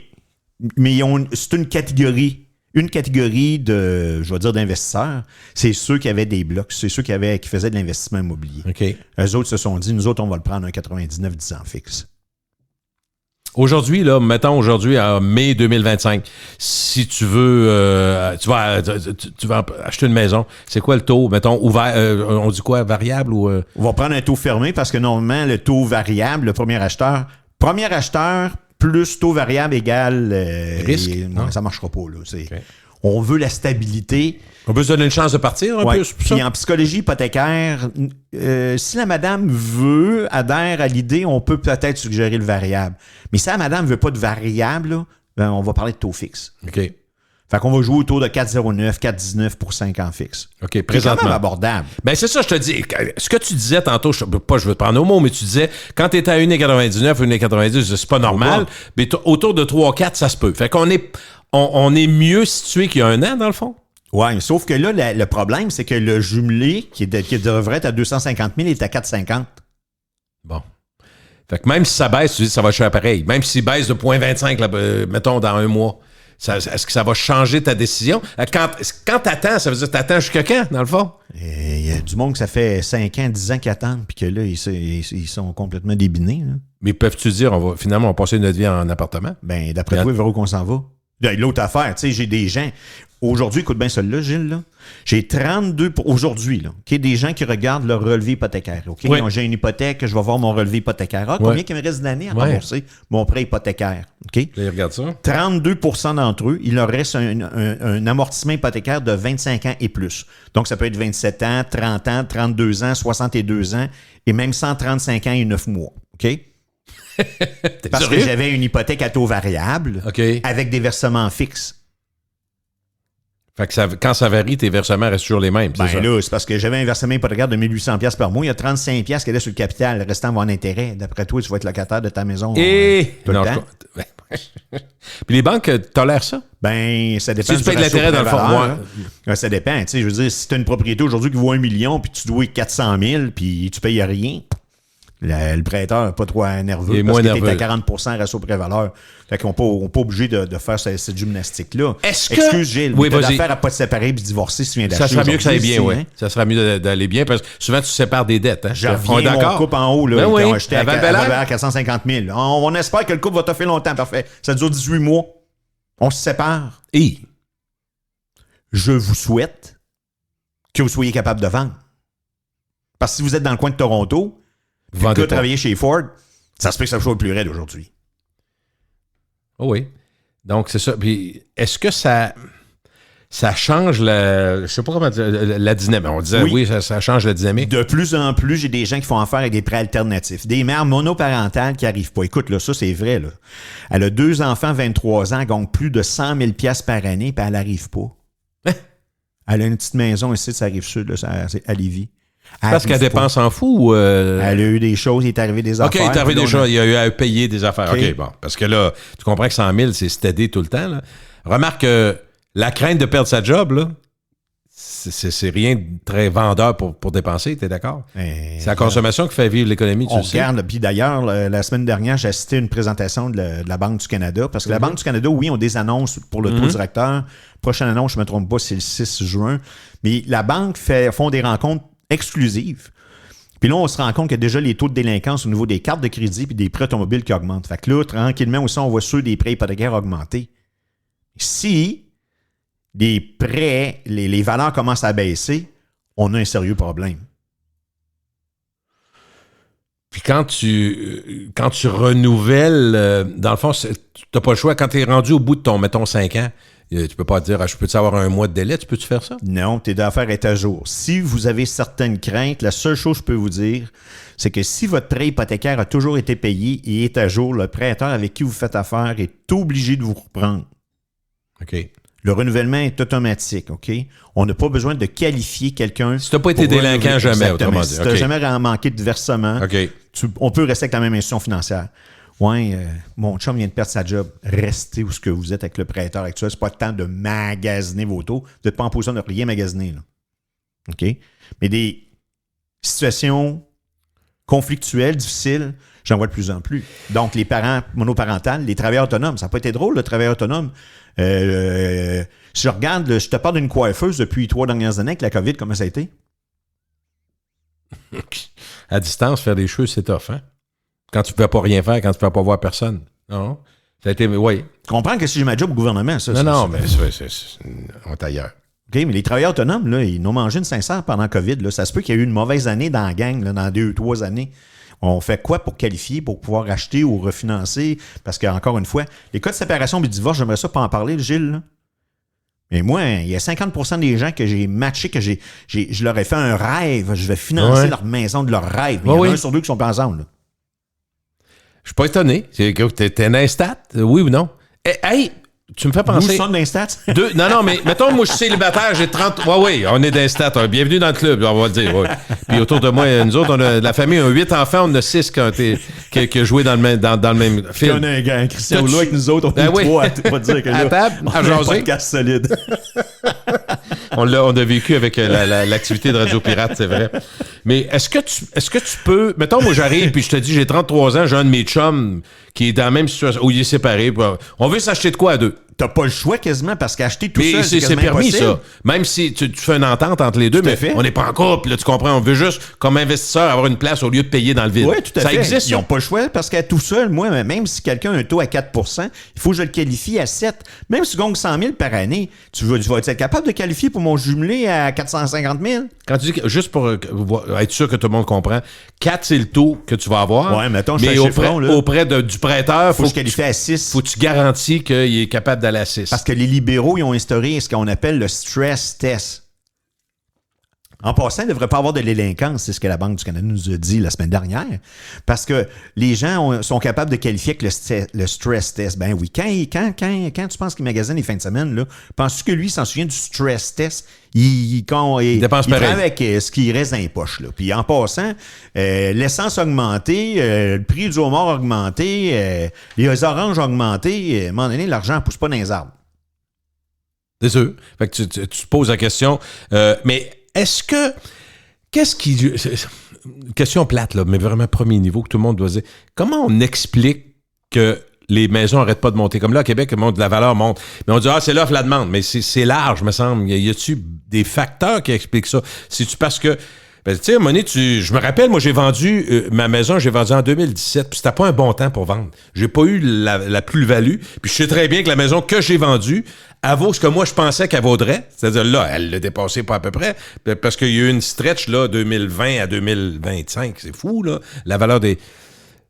Mais c'est une catégorie. Une catégorie de, je vais dire, d'investisseurs, c'est ceux qui avaient des blocs, c'est ceux qui faisaient de l'investissement immobilier. OK. Eux autres se sont dit, nous autres, on va le prendre un 99 10 ans fixe. Aujourd'hui, là, mettons aujourd'hui, en mai 2025, si tu veux, tu vas acheter une maison, c'est quoi le taux, mettons, ouvert, on dit quoi, variable ou... On va prendre un taux fermé parce que normalement, le taux variable, le premier acheteur plus taux variable égale... risque? Ça ne marchera pas, là. Okay. On veut la stabilité. On peut se donner une chance de partir un peu. Puis en psychologie hypothécaire, si la madame adhère à l'idée, on peut peut-être suggérer le variable. Mais si la madame ne veut pas de variable, là, ben on va parler de taux fixe. OK. Fait qu'on va jouer autour de 4,09, 4,19 pour 5 ans fixe. OK, présentement. C'est quand même abordable. Ben c'est ça, je te dis. Ce que tu disais tantôt, je veux te prendre au mot, mais tu disais, quand tu étais à 1,99, 1,90, c'est pas normal, mais autour de 3-4, ça se peut. Fait qu'on est, on est mieux situé qu'il y a un an, dans le fond. Oui, sauf que là, le problème, c'est que le jumelé, qui devrait être à 250 000, est à 450. Bon. Fait que même si ça baisse, tu dis que ça va cher pareil. Même s'il baisse de 0,25, là, mettons, dans un mois, est-ce que ça va changer ta décision? Quand t'attends, ça veut dire que t'attends jusqu'à quand, dans le fond? Il y a du monde que ça fait 5 ans, 10 ans qu'ils attendent, puis que là, ils sont complètement débinés. Là. Mais peuvent-tu dire, on va passer notre vie en appartement? Ben, d'après toi, vers où qu'on s'en va? L'autre affaire, tu sais, j'ai des gens... Aujourd'hui, écoute bien celle-là, Gilles, là. J'ai 32... Aujourd'hui, là, okay, des gens qui regardent leur relevé hypothécaire. Okay? Oui. J'ai une hypothèque, je vais voir mon relevé hypothécaire. Combien il me reste d'années à rembourser mon prêt hypothécaire? Okay? Là, ils regardent ça. 32% d'entre eux, il leur reste un amortissement hypothécaire de 25 ans et plus. Donc, ça peut être 27 ans, 30 ans, 32 ans, 62 ans et même 135 ans et 9 mois. OK? Parce que j'avais une hypothèque à taux variable avec des versements fixes. Fait que quand ça varie, tes versements restent toujours les mêmes. Ben ça? Là, c'est parce que j'avais un versement hypothécaire de 1800$ par mois. Il y a 35$ qui allaient sur le capital. Le restant va en intérêt. D'après toi, tu vas être locataire de ta maison tout le temps. Puis les banques tolèrent ça? Ben, ça dépend. Si tu payes de l'intérêt dans le fond, ça dépend. Tu sais, je veux dire, si tu as une propriété aujourd'hui qui vaut 1 million, puis tu dois 400 000, puis tu payes rien, le prêteur n'est pas trop nerveux. Il est parce moins que nerveux. t'es à 40% ratio prêt-valeur. Fait qu'on n'est pas obligé de faire cette gymnastique-là. Excuse, Gilles, oui, t'as l'affaire à pas te séparer et divorcer si tu viens d'acheter. Ça serait mieux que ça aille bien, oui. Hein? Ça serait mieux d'aller bien, parce que souvent, tu sépares des dettes. Hein? Je reviens, mon couple en haut, là, ben qui ont acheté à 450 000. On espère que le couple va t'offrir longtemps, parfait. Ça dure 18 mois. On se sépare. Et je vous souhaite que vous soyez capable de vendre. Parce que si vous êtes dans le coin de Toronto, vous travaillez chez Ford, ça se peut que ça soit le plus raide aujourd'hui. Oh oui. Donc, c'est ça. Puis, est-ce que ça change je sais pas comment dire, la dynamique? On disait, oui, ça change la dynamique. De plus en plus, j'ai des gens qui font affaire avec des prêts alternatifs. Des mères monoparentales qui n'arrivent pas. Écoute, là, ça, c'est vrai. Là. Elle a 2 enfants, 23 ans, elle gagne plus de 100 000 $ par année, puis elle n'arrive pas. Hein? Elle a une petite maison ici, ça arrive sud, là, à Lévis. Parce qu'elle dépense en fou ou... Elle a eu des choses, il est arrivé des affaires. OK, il est arrivé des choses, il a eu à payer des affaires. OK, bon. Parce que là, tu comprends que 100 000, c'est steady tout le temps. Là. Remarque que la crainte de perdre sa job, là, c'est rien de très vendeur pour dépenser, tu es d'accord? C'est la consommation qui fait vivre l'économie, tu le sais. Regarde, puis d'ailleurs, la semaine dernière, j'ai assisté à une présentation de la Banque du Canada, parce que la Banque du Canada, oui, ont des annonces pour le taux directeur. Prochaine annonce, je ne me trompe pas, c'est le 6 juin. Mais la Banque font des rencontres exclusives. Puis là, on se rend compte que déjà les taux de délinquance au niveau des cartes de crédit puis des prêts automobiles qui augmentent. Fait que là, tranquillement aussi, on voit ceux des prêts hypothécaires augmenter. Si les prêts, les valeurs commencent à baisser, on a un sérieux problème. Puis quand tu renouvelles, dans le fond, tu n'as pas le choix. Quand tu es rendu au bout de ton, mettons, 5 ans, tu peux pas dire, je peux-tu avoir un mois de délai? Tu peux-tu faire ça? Non, tes affaires est à jour. Si vous avez certaines craintes, la seule chose que je peux vous dire, c'est que si votre prêt hypothécaire a toujours été payé et est à jour, le prêteur avec qui vous faites affaire est obligé de vous reprendre. OK. Le renouvellement est automatique, OK? On n'a pas besoin de qualifier quelqu'un. Si tu n'as pas été délinquant jamais, autrement dit. Si tu n'as jamais manqué de versement, on peut rester avec la même institution financière. Ouais, mon chum vient de perdre sa job. Restez où ce que vous êtes avec le prêteur actuel. C'est pas le temps de magasiner vos taux. Vous n'êtes pas en position de rien magasiner. Là. OK? Mais des situations conflictuelles, difficiles, j'en vois de plus en plus. Donc, les parents monoparentales, les travailleurs autonomes, ça n'a pas été drôle, le travailleur autonome. Si je regarde, je te parle d'une coiffeuse depuis 3 dernières années avec la COVID, comment ça a été? À distance, faire des cheveux, c'est tough, hein? Quand tu ne peux pas rien faire, quand tu ne peux pas voir personne. Non? Ça a été, oui. Tu comprends que si j'ai ma job au gouvernement, ça. Mais on est ailleurs. OK, mais les travailleurs autonomes, là, ils n'ont mangé une 500 pendant COVID. Là. Ça se peut qu'il y ait eu une mauvaise année dans la gang, là, dans 2 ou 3 années. On fait quoi pour qualifier, pour pouvoir acheter ou refinancer? Parce qu'encore une fois, les cas de séparation et de divorce, j'aimerais ça pas en parler, Gilles. Là. Mais moi, il y a 50% des gens que j'ai matchés, que je leur ai fait un rêve. Je vais financer leur maison de leur rêve. Mais il y en a un sur 2 qui sont pas ensemble. Là. Je suis pas étonné. T'es un instat, oui ou non? Hey, tu me fais penser... Nous sommes d'instat? Non, mais mettons, moi, je suis célibataire, j'ai 30... Oui, on est d'instat. Bienvenue dans le club, on va le dire. Ouais. Puis autour de moi, nous autres, la famille, on a 8 enfants, on en a 6 qui ont joué dans le même film. On a un gars, Christian Oulo avec nous autres, on est 3 à dire que là, à table, on a un podcast solide. On a vécu avec l'activité de Radio Pirate, c'est vrai. Mais est-ce que tu peux... Mettons, moi, j'arrive, puis je te dis, j'ai 33 ans, j'ai un de mes chums qui est dans la même situation, où il est séparé. On veut s'acheter de quoi à 2? T'as pas le choix quasiment, parce qu'acheter tout seul, c'est permis, impossible. Ça. Même si tu fais une entente entre les deux, mais on n'est pas en couple, là, tu comprends? On veut juste, comme investisseur, avoir une place au lieu de payer dans le vide. Oui, tout à fait. Ça existe, Ils n'ont pas le choix, parce qu'à tout seul, moi, même si quelqu'un a un taux à 4 il faut que je le qualifie à 7. Même si tu gagnes 100 000 par année, tu vas être capable de qualifier pour mon jumelé à 450 000? Quand tu dis, juste pour être sûr que tout le monde comprend, 4, c'est le taux que tu vas avoir. Ouais, mettons, mais auprès du prêteur, faut que je qualifie à 6. Faut que tu garantis qu'il est capable d'aller à 6. Parce que les libéraux, ils ont instauré ce qu'on appelle le stress test. En passant, il ne devrait pas avoir de délinquance, c'est ce que la Banque du Canada nous a dit la semaine dernière, parce que les gens sont capables de qualifier avec le stress test. Ben oui, quand tu penses qu'il magasine les fins de semaine, là, penses-tu que lui, il s'en souvient du stress test? Il dépense il travaille avec ce qui reste dans les poches. Là. Puis en passant, l'essence a augmenté, le prix du homard a augmenté, les oranges ont augmenté. À un moment donné, l'argent ne pousse pas dans les arbres. C'est sûr. Fait que tu te poses la question. Mais est-ce que... Qu'est-ce qui... Une question plate, là, mais vraiment premier niveau que tout le monde doit dire. Comment on explique que les maisons n'arrêtent pas de monter? Comme là, à Québec, la valeur monte. Mais on dit, c'est l'offre, la demande. Mais c'est large, me semble. Y a-tu des facteurs qui expliquent ça? C'est-tu parce que... Ben, tu sais, à un moment donné, je me rappelle, moi, j'ai vendu ma maison, j'ai vendu en 2017, puis c'était pas un bon temps pour vendre. J'ai pas eu la plus-value, puis je sais très bien que la maison que j'ai vendue, elle vaut ce que moi, je pensais qu'elle vaudrait. C'est-à-dire, là, elle l'a dépassé pas à peu près, parce qu'il y a eu une stretch, là, 2020 à 2025. C'est fou, là, la valeur des...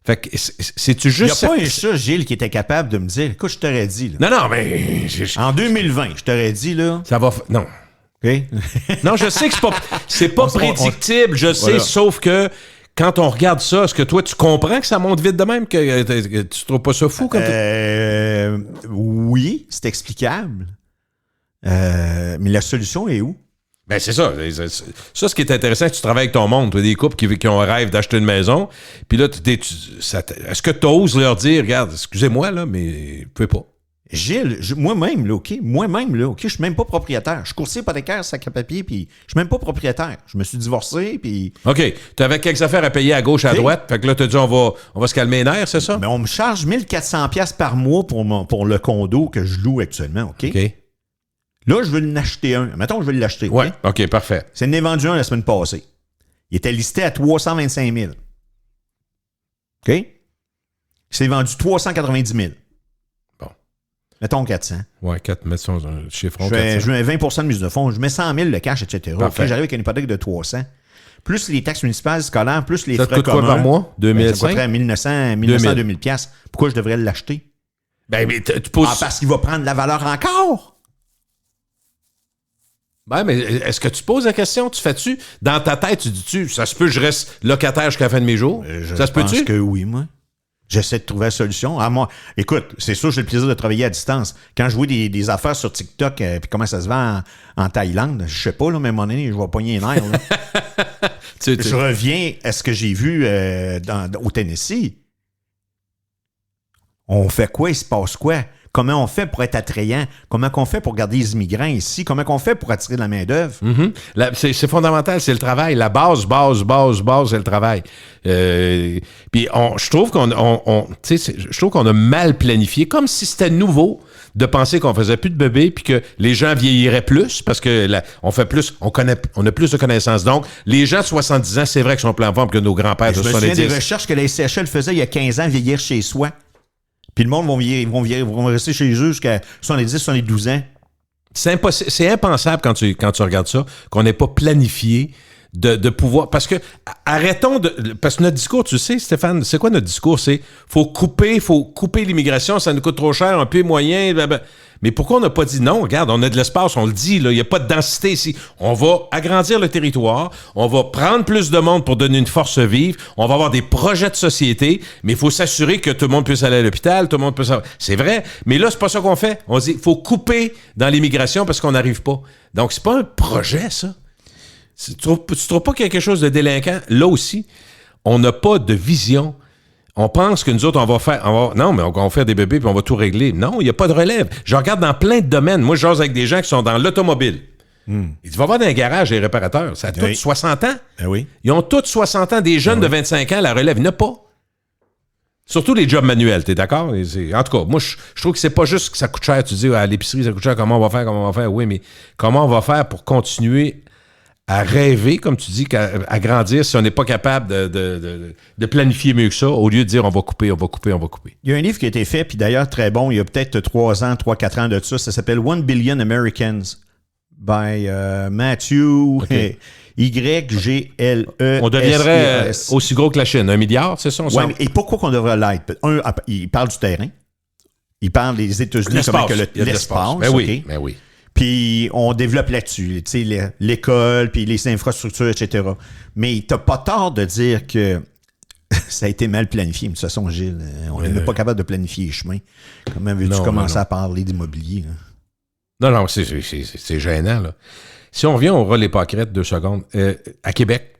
Fait que, c'est-tu juste... Il n'y a pas un chat, Gilles, qui était capable de me dire, écoute, je t'aurais dit, là. Non, mais... En 2020, je t'aurais dit, là... Ça va... Non. Okay. Non, je sais que c'est pas prédictible, je sais, voilà. Sauf que quand on regarde ça, est-ce que toi, tu comprends que ça monte vite de même, que tu trouves pas ça fou? Oui, c'est explicable. Mais la solution est où? Ben c'est ça. Ça, ce qui est intéressant, c'est que tu travailles avec ton monde. Tu as des couples qui ont un rêve d'acheter une maison. Puis là, est-ce que tu oses leur dire, regarde, excusez-moi, là, mais vous pouvez pas. Gilles, moi-même, là, OK? Je suis même pas propriétaire. Je suis courtier hypothécaire, sac à papier, puis je suis même pas propriétaire. Je me suis divorcé, puis... OK. Tu avais quelques affaires à payer à gauche, à droite. Fait que là, tu as dit, on va se calmer les nerfs, c'est ça? Mais on me charge 1400$ par mois pour le condo que je loue actuellement, OK? Là, je veux l'acheter un. Mettons, je veux l'acheter. Oui, OK, parfait. C'est une vendu un la semaine passée. Il était listé à 325 000. OK? C'est vendu 390 000. Mettons 400. Oui, 4, mettons un chiffron. Je mets 20 de mise de fonds. Je mets 100 000 de cash, etc. Okay, j'arrive avec une hypothèque de 300. Plus les taxes municipales scolaires, plus les frais communs. Ça te coûte quoi par mois? 2005? Ça coûterait 1900-2000 piastres. Pourquoi je devrais l'acheter? Ben, mais tu poses... parce qu'il va prendre la valeur encore. Ben, mais est-ce que tu poses la question? Tu fais-tu? Dans ta tête, tu dis-tu, ça se peut que je reste locataire jusqu'à la fin de mes jours? Ça se peut-tu? Je pense que oui, moi. J'essaie de trouver la solution. Moi, écoute, c'est sûr, j'ai le plaisir de travailler à distance. Quand je vois des affaires sur TikTok, puis comment ça se vend en Thaïlande, je sais pas, là, mais à un moment donné, je vais pogner les nerfs. Je reviens à ce que j'ai vu au Tennessee. On fait quoi? Il se passe quoi? Comment on fait pour être attrayant? Comment on fait pour garder les immigrants ici? Comment on fait pour attirer de la main-d'œuvre? C'est fondamental, c'est le travail. La base, c'est le travail. Puis je trouve je trouve qu'on a mal planifié, comme si c'était nouveau de penser qu'on faisait plus de bébés puis que les gens vieilliraient plus parce que on fait plus, on a plus de connaissances. Donc, les gens de 70 ans, c'est vrai qu'ils sont plus en forme que nos grands-pères de 70. Je me souviens des recherches que la SCHL faisait il y a 15 ans, vieillir chez soi. Puis le monde vont rester chez eux jusqu'à 70, 72 ans. C'est impensable quand tu regardes ça, qu'on n'ait pas planifié de pouvoir... Parce que parce que notre discours, tu sais, Stéphane, c'est quoi notre discours? C'est faut couper l'immigration, ça nous coûte trop cher, un peu moyen, blablabla. Mais pourquoi on n'a pas dit non? Regarde, on a de l'espace, on le dit, là, il n'y a pas de densité ici. On va agrandir le territoire, on va prendre plus de monde pour donner une force vive, on va avoir des projets de société, mais il faut s'assurer que tout le monde puisse aller à l'hôpital, tout le monde puisse... C'est vrai, mais là, c'est pas ça qu'on fait. On dit, il faut couper dans l'immigration parce qu'on n'arrive pas. Donc, c'est pas un projet, ça. Tu trouves pas quelque chose de délinquant? Là aussi, on n'a pas de vision. On pense que nous autres, on va faire des bébés puis on va tout régler. Non, il n'y a pas de relève. Je regarde dans plein de domaines. Moi, je jase avec des gens qui sont dans l'automobile. Ils vont voir dans un garage les réparateurs. Ça a tous 60 ans. Oui. Ils ont tous 60 ans. Des jeunes de 25 ans, la relève, il n'y en a pas. Surtout les jobs manuels, t'es d'accord? En tout cas, moi, je trouve que c'est pas juste que ça coûte cher. Tu dis, à l'épicerie, ça coûte cher, comment on va faire? Oui, mais comment on va faire pour continuer à rêver, comme tu dis, à grandir si on n'est pas capable de planifier mieux que ça, au lieu de dire on va couper. Il y a un livre qui a été fait, puis d'ailleurs très bon, il y a peut-être 3-4 ans de ça s'appelle One Billion Americans by Matthew Y-G-L-E-S-E-S. On deviendrait aussi gros que la Chine, 1 milliard, c'est ça? Oui, et pourquoi qu'on devrait l'être? Il parle du terrain, il parle des États-Unis, comment que l'espace. Ben oui, ben oui. Puis on développe là-dessus, tu sais, l'école, puis les infrastructures, etc. Mais t'as pas tort de dire que ça a été mal planifié. Mais de toute façon, Gilles, on n'est même pas capable de planifier les chemins. Comment veux-tu commencer à parler d'immobilier? Là? Non, c'est gênant, là. Si on revient au relais Pâquerette 2 secondes, à Québec,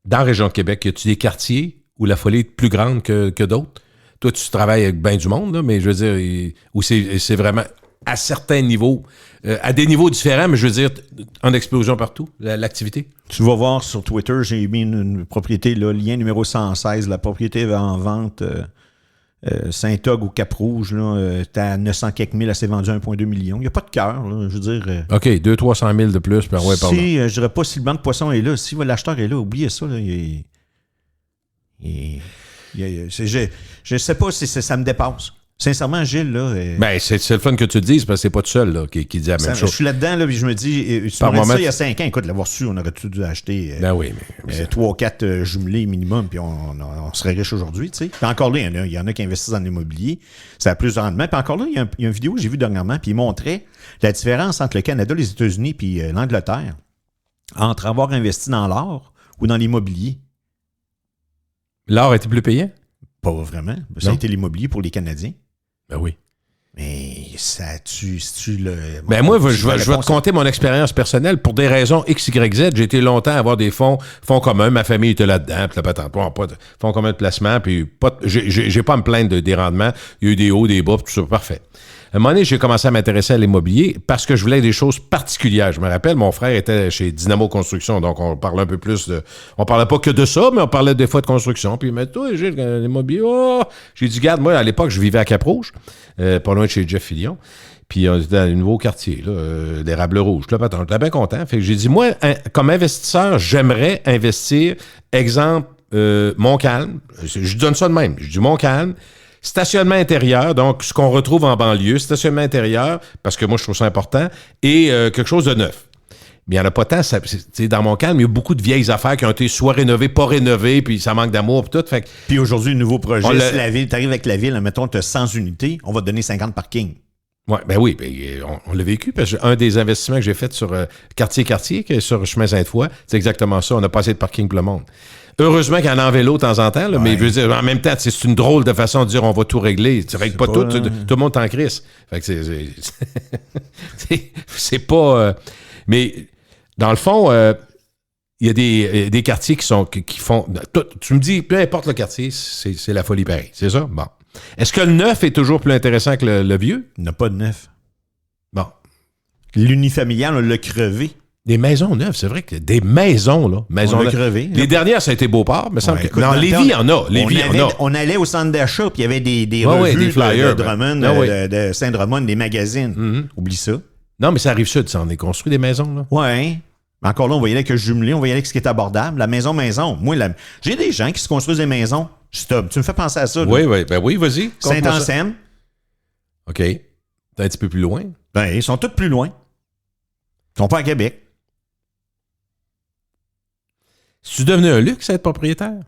dans la région de Québec, y a-tu des quartiers où la folie est plus grande que d'autres? Toi, tu travailles avec bien du monde, là, mais je veux dire, où c'est vraiment à certains niveaux, à des niveaux différents, mais je veux dire, en explosion partout, l'activité. Tu vas voir sur Twitter, j'ai mis une propriété, là, lien numéro 116, la propriété est en vente Saint-Og ou Cap-Rouge, là, t'es à 900 quelques mille, elle s'est vendue à 1,2 million. Il n'y a pas de cœur, là, je veux dire. OK, 200-300 000 de plus, par ouais, pardon. Si, je dirais pas si le banc de poisson est là, si l'acheteur est là, oubliez ça, là, je sais pas si ça me dépasse. Sincèrement, Gilles, là... Ben, c'est le fun que tu le dises, parce que c'est pas tout seul là, qui dit la même chose. Je suis là-dedans, là, puis je me dis, tu m'aurais dit ça il y a 5 ans, écoute, l'avoir su, on aurait tout dû acheter 3 ou 4 jumelés minimum, puis on serait riche aujourd'hui, tu sais. Puis encore là, il y en a qui investissent dans l'immobilier, ça a plus de rendement. Puis encore là, il y a une vidéo que j'ai vue dernièrement, puis il montrait la différence entre le Canada, les États-Unis, puis l'Angleterre, entre avoir investi dans l'or ou dans l'immobilier. L'or était plus payant? Pas vraiment. Ça a été l'immobilier pour les Canadiens. Ben oui. Mais ça tu le... Ben moi, je vais te conter mon expérience personnelle. Pour des raisons X, Y, Z, j'ai été longtemps à avoir des fonds communs. Ma famille était là-dedans. Puis pas de fonds communs de placement. Puis j'ai pas à me plaindre des rendements. Il y a eu des hauts, des bas, tout ça. Parfait. À un moment donné, j'ai commencé à m'intéresser à l'immobilier parce que je voulais des choses particulières. Je me rappelle, mon frère était chez Dynamo Construction, donc on parlait un peu plus de... On parlait pas que de ça, mais on parlait des fois de construction. Puis il m'a dit, toi, Gilles, l'immobilier, oh! J'ai dit, garde, moi, à l'époque, je vivais à Cap-Rouge, pas loin de chez Jeff Fillion. Puis on était dans un nouveau quartier, là, l'Érable Rouge. Là, j'étais bien content. Fait que j'ai dit, moi, comme investisseur, j'aimerais investir, exemple, Montcalm. Je donne ça de même. Je dis Montcalm. Stationnement intérieur, donc ce qu'on retrouve en banlieue, stationnement intérieur, parce que moi je trouve ça important, et quelque chose de neuf. Mais il n'y en a pas tant, dans mon calme, il y a beaucoup de vieilles affaires qui ont été soit rénovées, pas rénovées, puis ça manque d'amour, puis tout. Fait que, puis aujourd'hui, un nouveau projet, si la ville, tu arrives avec la ville, mettons, tu as 100 unités, on va te donner 50 parkings. Ouais, ben oui, on l'a vécu, parce que un des investissements que j'ai fait sur Quartier, qui est sur Chemin Sainte-Foy, c'est exactement ça, on a pas assez de parking pour le monde. Heureusement qu'il y en a en vélo de temps en temps, là, mais je veux dire, en même temps, c'est une drôle de façon de dire on va tout régler. Tu règles pas tout, tout le monde t'en crisse. Fait que c'est pas... mais dans le fond, il y a des quartiers qui font... Tu me dis, peu importe le quartier, c'est la folie pareil. C'est ça? Bon. Est-ce que le neuf est toujours plus intéressant que le vieux? Il n'y a pas de neuf. Bon. L'unifamilial, on l'a crevé. Des maisons neuves, c'est vrai que des maisons, là. Maisons On l'a neuves. crevé. Les dernières, ça a été Beauport, mais semble que... écoute, Non, dans le Lévis, temps, il y en a. Lévis, il y en a. On allait au centre d'achat, puis il y avait des Ouais, revues des flyers, de Drummond, ben, ouais. de Saint-Drummond, des magazines. Mhm. Oublie ça. Non, mais ça arrive sud, ça. On est construit des maisons, là. Ouais. Mais encore là, on va y aller avec le jumelé, on va y aller avec ce qui est abordable. La maison. Moi, j'ai des gens qui se construisent des maisons. Stop. Tu me fais penser à ça. Oui, oui. Ben oui, vas-y. Conte-moi ça. Saint-Anselme. OK. T'es un petit peu plus loin. Ben, ils sont tous plus loin. Ils sont pas à Québec. C'est-tu devenu un luxe, être propriétaire?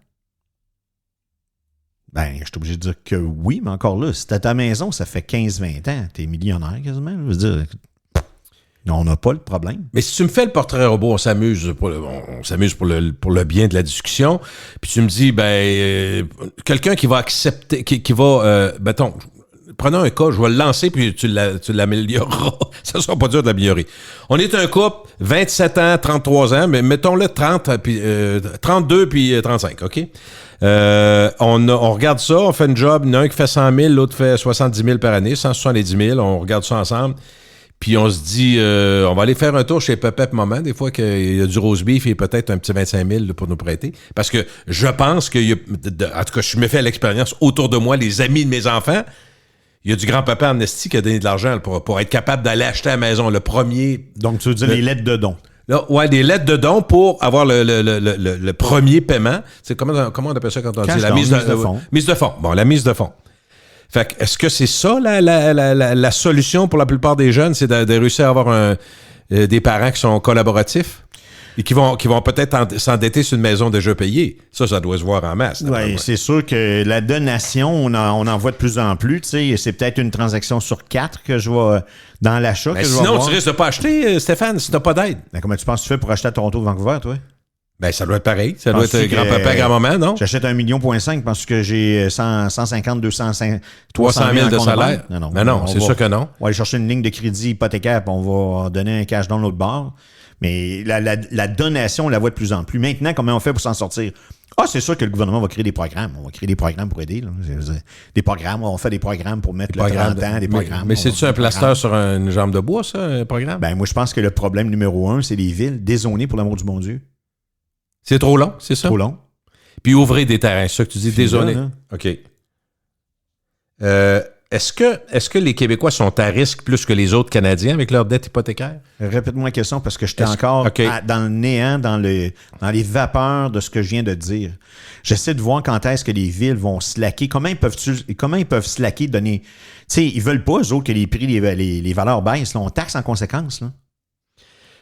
Ben, je suis obligé de dire que oui, mais encore là, si t'as ta maison, ça fait 15-20 ans, t'es millionnaire quasiment. Je veux dire, on n'a pas le problème. Mais si tu me fais le portrait robot, on s'amuse pour le bien de la discussion. Puis tu me dis, quelqu'un qui va accepter, qui va, mettons, prenons un cas, je vais le lancer, puis tu l'amélioreras. Ça sera pas dur de l'améliorer. On est un couple, 27 ans, 33 ans, mais mettons-le 30, puis 32 puis 35, OK? On regarde ça, on fait une job, il y en a un qui fait 100 000, l'autre fait 70 000 par année, 170 000, on regarde ça ensemble. Puis on se dit, on va aller faire un tour chez Pepep Moment, des fois qu'il y a du roast beef et peut-être un petit 25 000 pour nous prêter. Parce que je pense qu'il y a, en tout cas, je me fais l'expérience autour de moi, les amis de mes enfants, il y a du grand-papa Amnesty qui a donné de l'argent pour être capable d'aller acheter à la maison le premier. Donc, tu veux dire les lettres de don. Là, ouais, des lettres de don pour avoir le premier paiement. C'est comment on appelle ça quand on dit la mise de fonds. Mise de fonds. Bon, la mise de fonds. Fait que, est-ce que c'est ça la solution pour la plupart des jeunes, c'est de réussir à avoir des parents qui sont collaboratifs et qui vont peut-être s'endetter sur une maison déjà payée? Ça doit se voir en masse. Oui, c'est sûr que la donation, on en voit de plus en plus. Tu sais, c'est peut-être une transaction sur 4 que je vois dans l'achat. Mais que je sinon, vais tu risques de pas acheter, Stéphane, si t'as pas d'aide. Ben, comment tu penses que tu fais pour acheter à Toronto ou Vancouver, toi? Ben, ça doit être pareil. Ça doit être Penses-tu grand-papa, grand-maman, non? J'achète 1,5 million parce que j'ai 150, 200, 300 000 de salaire. Non, mais non, c'est sûr que non. On va aller chercher une ligne de crédit hypothécaire puis on va donner un cash dans l'autre bord. Mais la donation, on la voit de plus en plus. Maintenant, comment on fait pour s'en sortir? Ah, c'est sûr que le gouvernement va créer des programmes. On va créer des programmes pour aider. Là. Des programmes, on fait des programmes pour mettre le 30 ans, des programmes. Mais c'est-tu un plaster sur une jambe de bois, ça, un programme? Ben, moi, je pense que le problème numéro 1, c'est les villes dézonées pour l'amour du bon Dieu. C'est trop long, c'est ça? Trop long. Puis ouvrir des terrains, c'est ça que tu dis, dézoner. OK. Est-ce que les Québécois sont à risque plus que les autres Canadiens avec leur dette hypothécaire? Répète-moi la question parce que j'étais encore dans le néant, dans les vapeurs de ce que je viens de dire. J'essaie de voir quand est-ce que les villes vont slacker. Comment ils peuvent slacker, donner... Tu sais, ils veulent pas, eux autres, que les prix, les valeurs baissent. Là. On taxe en conséquence. Là.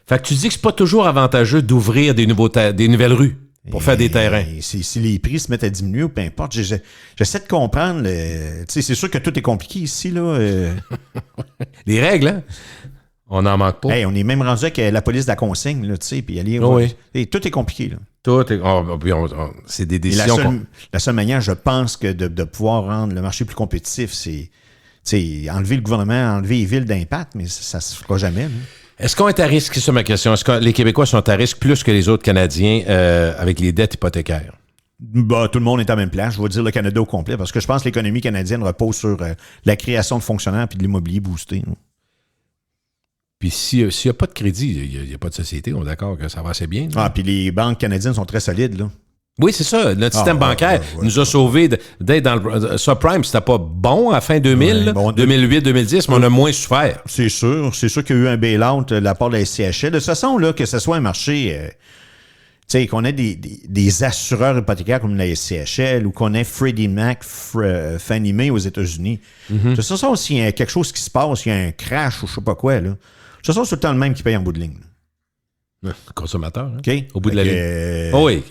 Fait que tu dis que c'est pas toujours avantageux d'ouvrir des nouvelles rues pour faire des terrains. Si les prix se mettent à diminuer ou peu importe, j'essaie de comprendre. Tu sais, c'est sûr que tout est compliqué ici. Là. Les règles, hein? On n'en manque pas. Hey, on est même rendu avec la police de la consigne, là, tu sais, puis aller. Oui. Tout est compliqué. Là. Tout est. C'est des décisions. La seule manière, je pense, que de pouvoir rendre le marché plus compétitif, c'est enlever le gouvernement, enlever les villes d'impact, mais ça ne se fera jamais. Là. Est-ce qu'on est à risque, c'est ça ma question, est-ce que les Québécois sont à risque plus que les autres Canadiens avec les dettes hypothécaires? Bah, tout le monde est à la même place. Je vais dire le Canada au complet, parce que je pense que l'économie canadienne repose sur la création de fonctionnaires et de l'immobilier boosté. Là. Puis s'il n'y a pas de crédit, il n'y a pas de société, on est d'accord que ça va assez bien. Ah, puis les banques canadiennes sont très solides, là. Oui, c'est ça. Notre système bancaire nous a sauvés d'être dans le subprime. C'était pas bon à fin 2000, 2008, 2010, mais on a moins souffert. C'est sûr. C'est sûr qu'il y a eu un bail-out de la part de la SCHL. De toute façon, là, que ce soit un marché, tu sais, qu'on ait des assureurs hypothécaires comme la SCHL ou qu'on ait Freddie Mac, Fannie Mae aux États-Unis. De toute façon, s'il y a quelque chose qui se passe, il y a un crash ou je sais pas quoi, là. De toute façon, c'est tout le temps le même qui paye en bout de ligne. Le consommateur, hein? OK? Au bout de la ligne. Oh oui.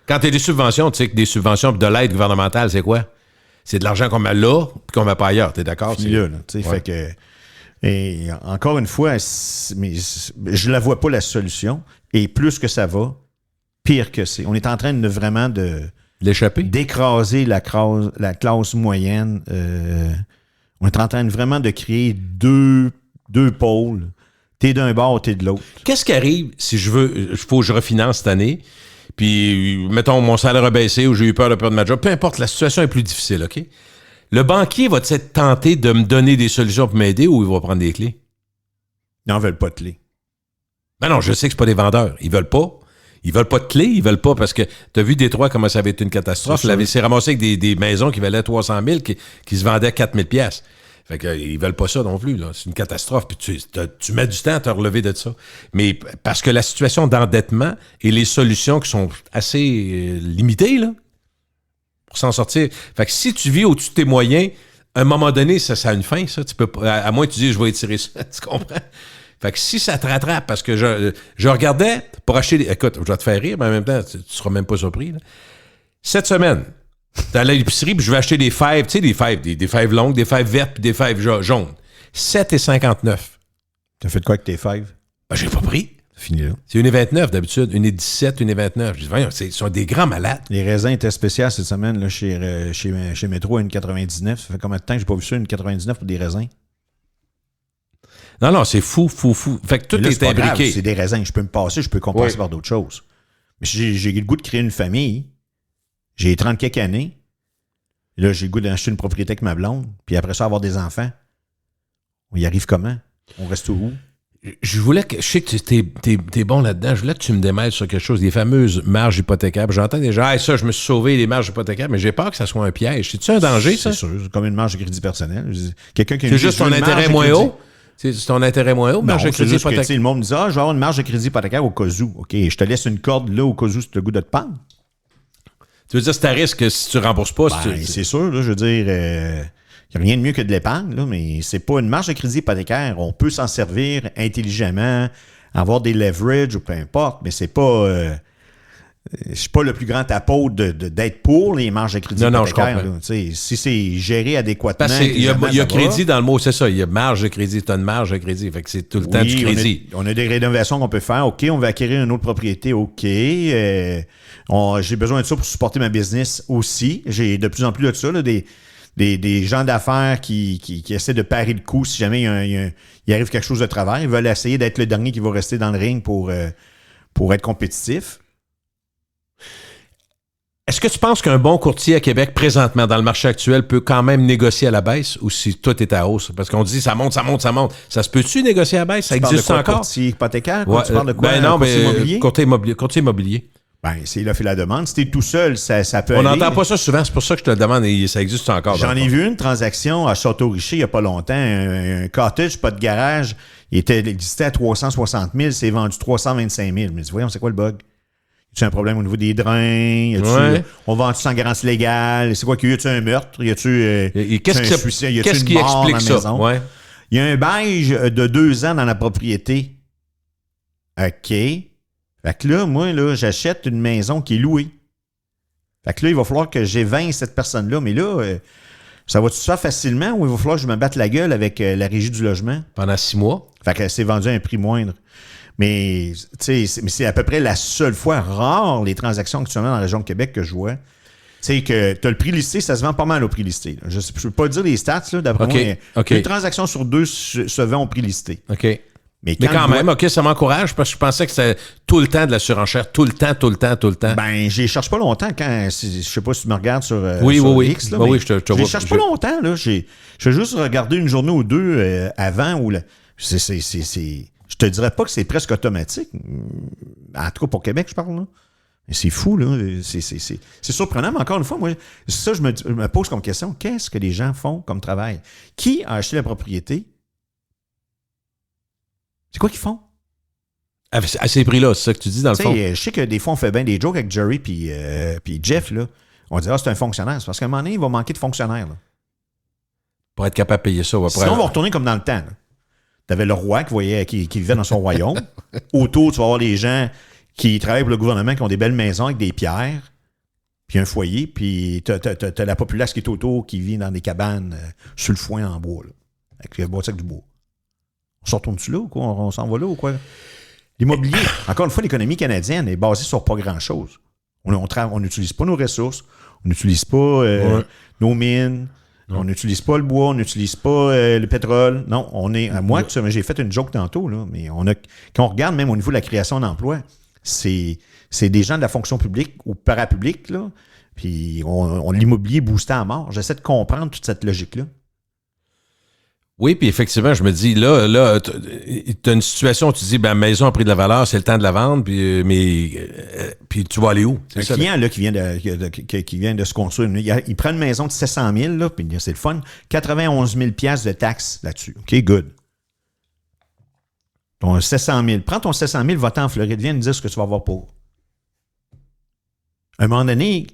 Quand tu as des subventions, tu sais que des subventions de l'aide gouvernementale, c'est quoi? C'est de l'argent qu'on met là puis qu'on met pas ailleurs. Tu es d'accord? C'est là, tu sais. Fait que... Et encore une fois, mais je la vois pas la solution. Et plus que ça va, pire que c'est. On est en train de vraiment l'échapper, d'écraser la classe moyenne. On est en train vraiment de créer deux pôles. T'es d'un bord, t'es de l'autre. Qu'est-ce qui arrive si il faut que je refinance cette année? Puis, mettons, mon salaire a baissé ou j'ai eu peur de perdre ma job. Peu importe, la situation est plus difficile, OK? Le banquier va-t-il être tenté de me donner des solutions pour m'aider ou il va prendre des clés? Ils n'en veulent pas de clés. Ben non, je sais que c'est pas des vendeurs. Ils veulent pas. Ils veulent pas de clés, ils veulent pas parce que t'as vu Détroit comment ça avait été une catastrophe. Il s'est ramassé avec des maisons qui valaient 300 000 qui se vendaient à 4 000 piastres. Fait que ils veulent pas ça non plus, là. C'est une catastrophe. Puis tu mets du temps à te relever de ça. Mais parce que la situation d'endettement et les solutions qui sont assez limitées, là, pour s'en sortir. Fait que si tu vis au-dessus de tes moyens, à un moment donné, ça a une fin, ça. Tu peux pas, à moins que tu dises, je vais étirer ça. Tu comprends? Fait que si ça te rattrape, parce que je regardais pour acheter... Écoute, je vais te faire rire, mais en même temps, tu seras même pas surpris, là. Cette semaine, t'allais à l'épicerie, puis je vais acheter des fèves, tu sais, des fèves longues, des fèves vertes, puis des fèves jaunes. 7,59. T'as fait de quoi avec tes fèves? Ben, j'ai pas pris. Fini là. C'est 1,29 d'habitude. 1,17, 1,29. Je dis, voyons, ils sont des grands malades. Les raisins étaient spéciaux cette semaine là, chez Métro à 1,99. Ça fait combien de temps que j'ai pas vu ça, 1,99 pour des raisins? Non, c'est fou. Fait que tout là, est imbriqué. Grave, c'est des raisins. Je peux me passer, je peux compenser par d'autres choses. Mais j'ai le goût de créer une famille. J'ai 30 quelques années. Là, j'ai le goût d'acheter une propriété avec ma blonde. Puis après ça, avoir des enfants. On y arrive comment? On reste où? Je sais que t'es bon là-dedans. Je voulais que tu me démêles sur quelque chose. Des fameuses marges hypothécaires. J'entends déjà, ça, je me suis sauvé des marges hypothécaires, mais j'ai peur que ça soit un piège. C'est-tu un danger, ça? C'est sûr. C'est comme une marge de crédit personnel. Quelqu'un qui c'est juste ton intérêt moins haut? C'est ton intérêt moins haut, marge de crédit hypothécaire? Le monde me dit, je vais avoir une marge de crédit hypothécaire au cas où. OK, je te laisse une corde là au cas où si tu as le goût de te pendre. Tu veux dire, c'est à risque si tu ne rembourses pas? C'est sûr, là, je veux dire, il n'y a rien de mieux que de l'épargne, là, mais c'est pas une marge de crédit hypothécaire. On peut s'en servir intelligemment, avoir des leverages ou peu importe, mais c'est pas... je suis pas le plus grand apôtre d'être pour les marges de crédit hypothécaire. Là, si c'est géré adéquatement... Il y a crédit dans le mot, c'est ça. Il y a marge de crédit. Tu as une marge de crédit. Fait que c'est tout le temps du crédit. On a des rénovations qu'on peut faire. OK, on va acquérir une autre propriété. OK. J'ai besoin de ça pour supporter ma business aussi. J'ai de plus en plus de ça, là, des gens d'affaires qui essaient de parer le coup si jamais il arrive quelque chose de travers. Ils veulent essayer d'être le dernier qui va rester dans le ring pour être compétitif. Est-ce que tu penses qu'un bon courtier à Québec, présentement, dans le marché actuel, peut quand même négocier à la baisse ou si tout est à hausse? Parce qu'on dit ça monte. Ça se peut-tu négocier à la baisse? Ça existe encore? Courtier hypothécaire? Tu parles de quoi? Ben non, mais courtier immobilier. Ben, il a fait la demande. Si t'es tout seul, ça peut On aller. n'entend pas ça souvent. C'est pour ça que je te le demande. Et ça existe encore? J'en ai vu une transaction à Château-Richer il n'y a pas longtemps. Un cottage, pas de garage. Il existait à 360 000. C'est vendu 325 000. Mais voyons, c'est quoi le bug? Y a-tu un problème au niveau des drains? On vend sans garantie légale? C'est quoi qu'il y a? Y a-tu un meurtre? Y a-tu qu'est-ce qui explique ça? Ouais. Il y a un beige de 2 ans dans la propriété. OK. Fait que là, moi, j'achète une maison qui est louée. Fait que là, il va falloir que j'évince cette personne-là. Mais là, ça va-tu se faire facilement ou il va falloir que je me batte la gueule avec la régie du logement? Pendant 6 mois? Fait que c'est vendu à un prix moindre. Mais c'est à peu près la seule fois rare, les transactions actuellement dans la région de Québec que je vois. Tu sais, que tu as le prix listé, ça se vend pas mal au prix listé. Là. Je ne peux pas dire les stats, là, d'après moi, mais une transaction sur 2 se vend au prix listé. OK. Mais quand même, OK, ça m'encourage parce que je pensais que c'était tout le temps de la surenchère. Tout le temps. Ben, je les cherche pas longtemps quand... Je sais pas si tu me regardes sur, oui, X. Là, oui, je te les cherche pas longtemps. Là. Je vais juste regarder une journée ou deux avant où... Je te dirais pas que c'est presque automatique. En tout cas, pour Québec, je parle. Là. Mais c'est fou, là. C'est surprenant, mais encore une fois, moi, ça, je me pose comme question. Qu'est-ce que les gens font comme travail? Qui a acheté la propriété? C'est quoi qu'ils font? À ces prix-là, c'est ça que tu dis dans le fond? Je sais que des fois, on fait bien des jokes avec Jerry puis Jeff, là. On dit, c'est un fonctionnaire. C'est parce qu'à un moment donné, il va manquer de fonctionnaires, là. Pour être capable de payer ça. Sinon, on va retourner comme dans le temps, là. T'avais le roi qui vivait dans son royaume. Autour, tu vas avoir les gens qui travaillent pour le gouvernement, qui ont des belles maisons avec des pierres, puis un foyer, puis t'as la populace qui est autour, qui vit dans des cabanes sur le foin en bois, là, avec du bois. On se retourne-tu là ou quoi? On s'en va là ou quoi? L'immobilier, encore une fois, l'économie canadienne est basée sur pas grand-chose. On n'utilise pas nos ressources, on n'utilise pas nos mines, on n'utilise pas le bois, on n'utilise pas le pétrole. Non, moi, j'ai fait une joke tantôt, là, mais quand on regarde même au niveau de la création d'emplois, c'est des gens de la fonction publique ou parapublique, là, Puis on l'immobilier boosté à mort. J'essaie de comprendre toute cette logique-là. Oui, puis effectivement, je me dis, là, tu as une situation où tu dis, ben, maison a pris de la valeur, c'est le temps de la vendre, puis tu vas aller où? Un client là, qui vient de se construire, il prend une maison de 700 000, là, puis c'est le fun, 91 000 $ de taxes là-dessus. OK, good. Ton 700 000. Prends ton 700 000, va-t'en en Floride, viens nous dire ce que tu vas avoir pour. À un moment donné,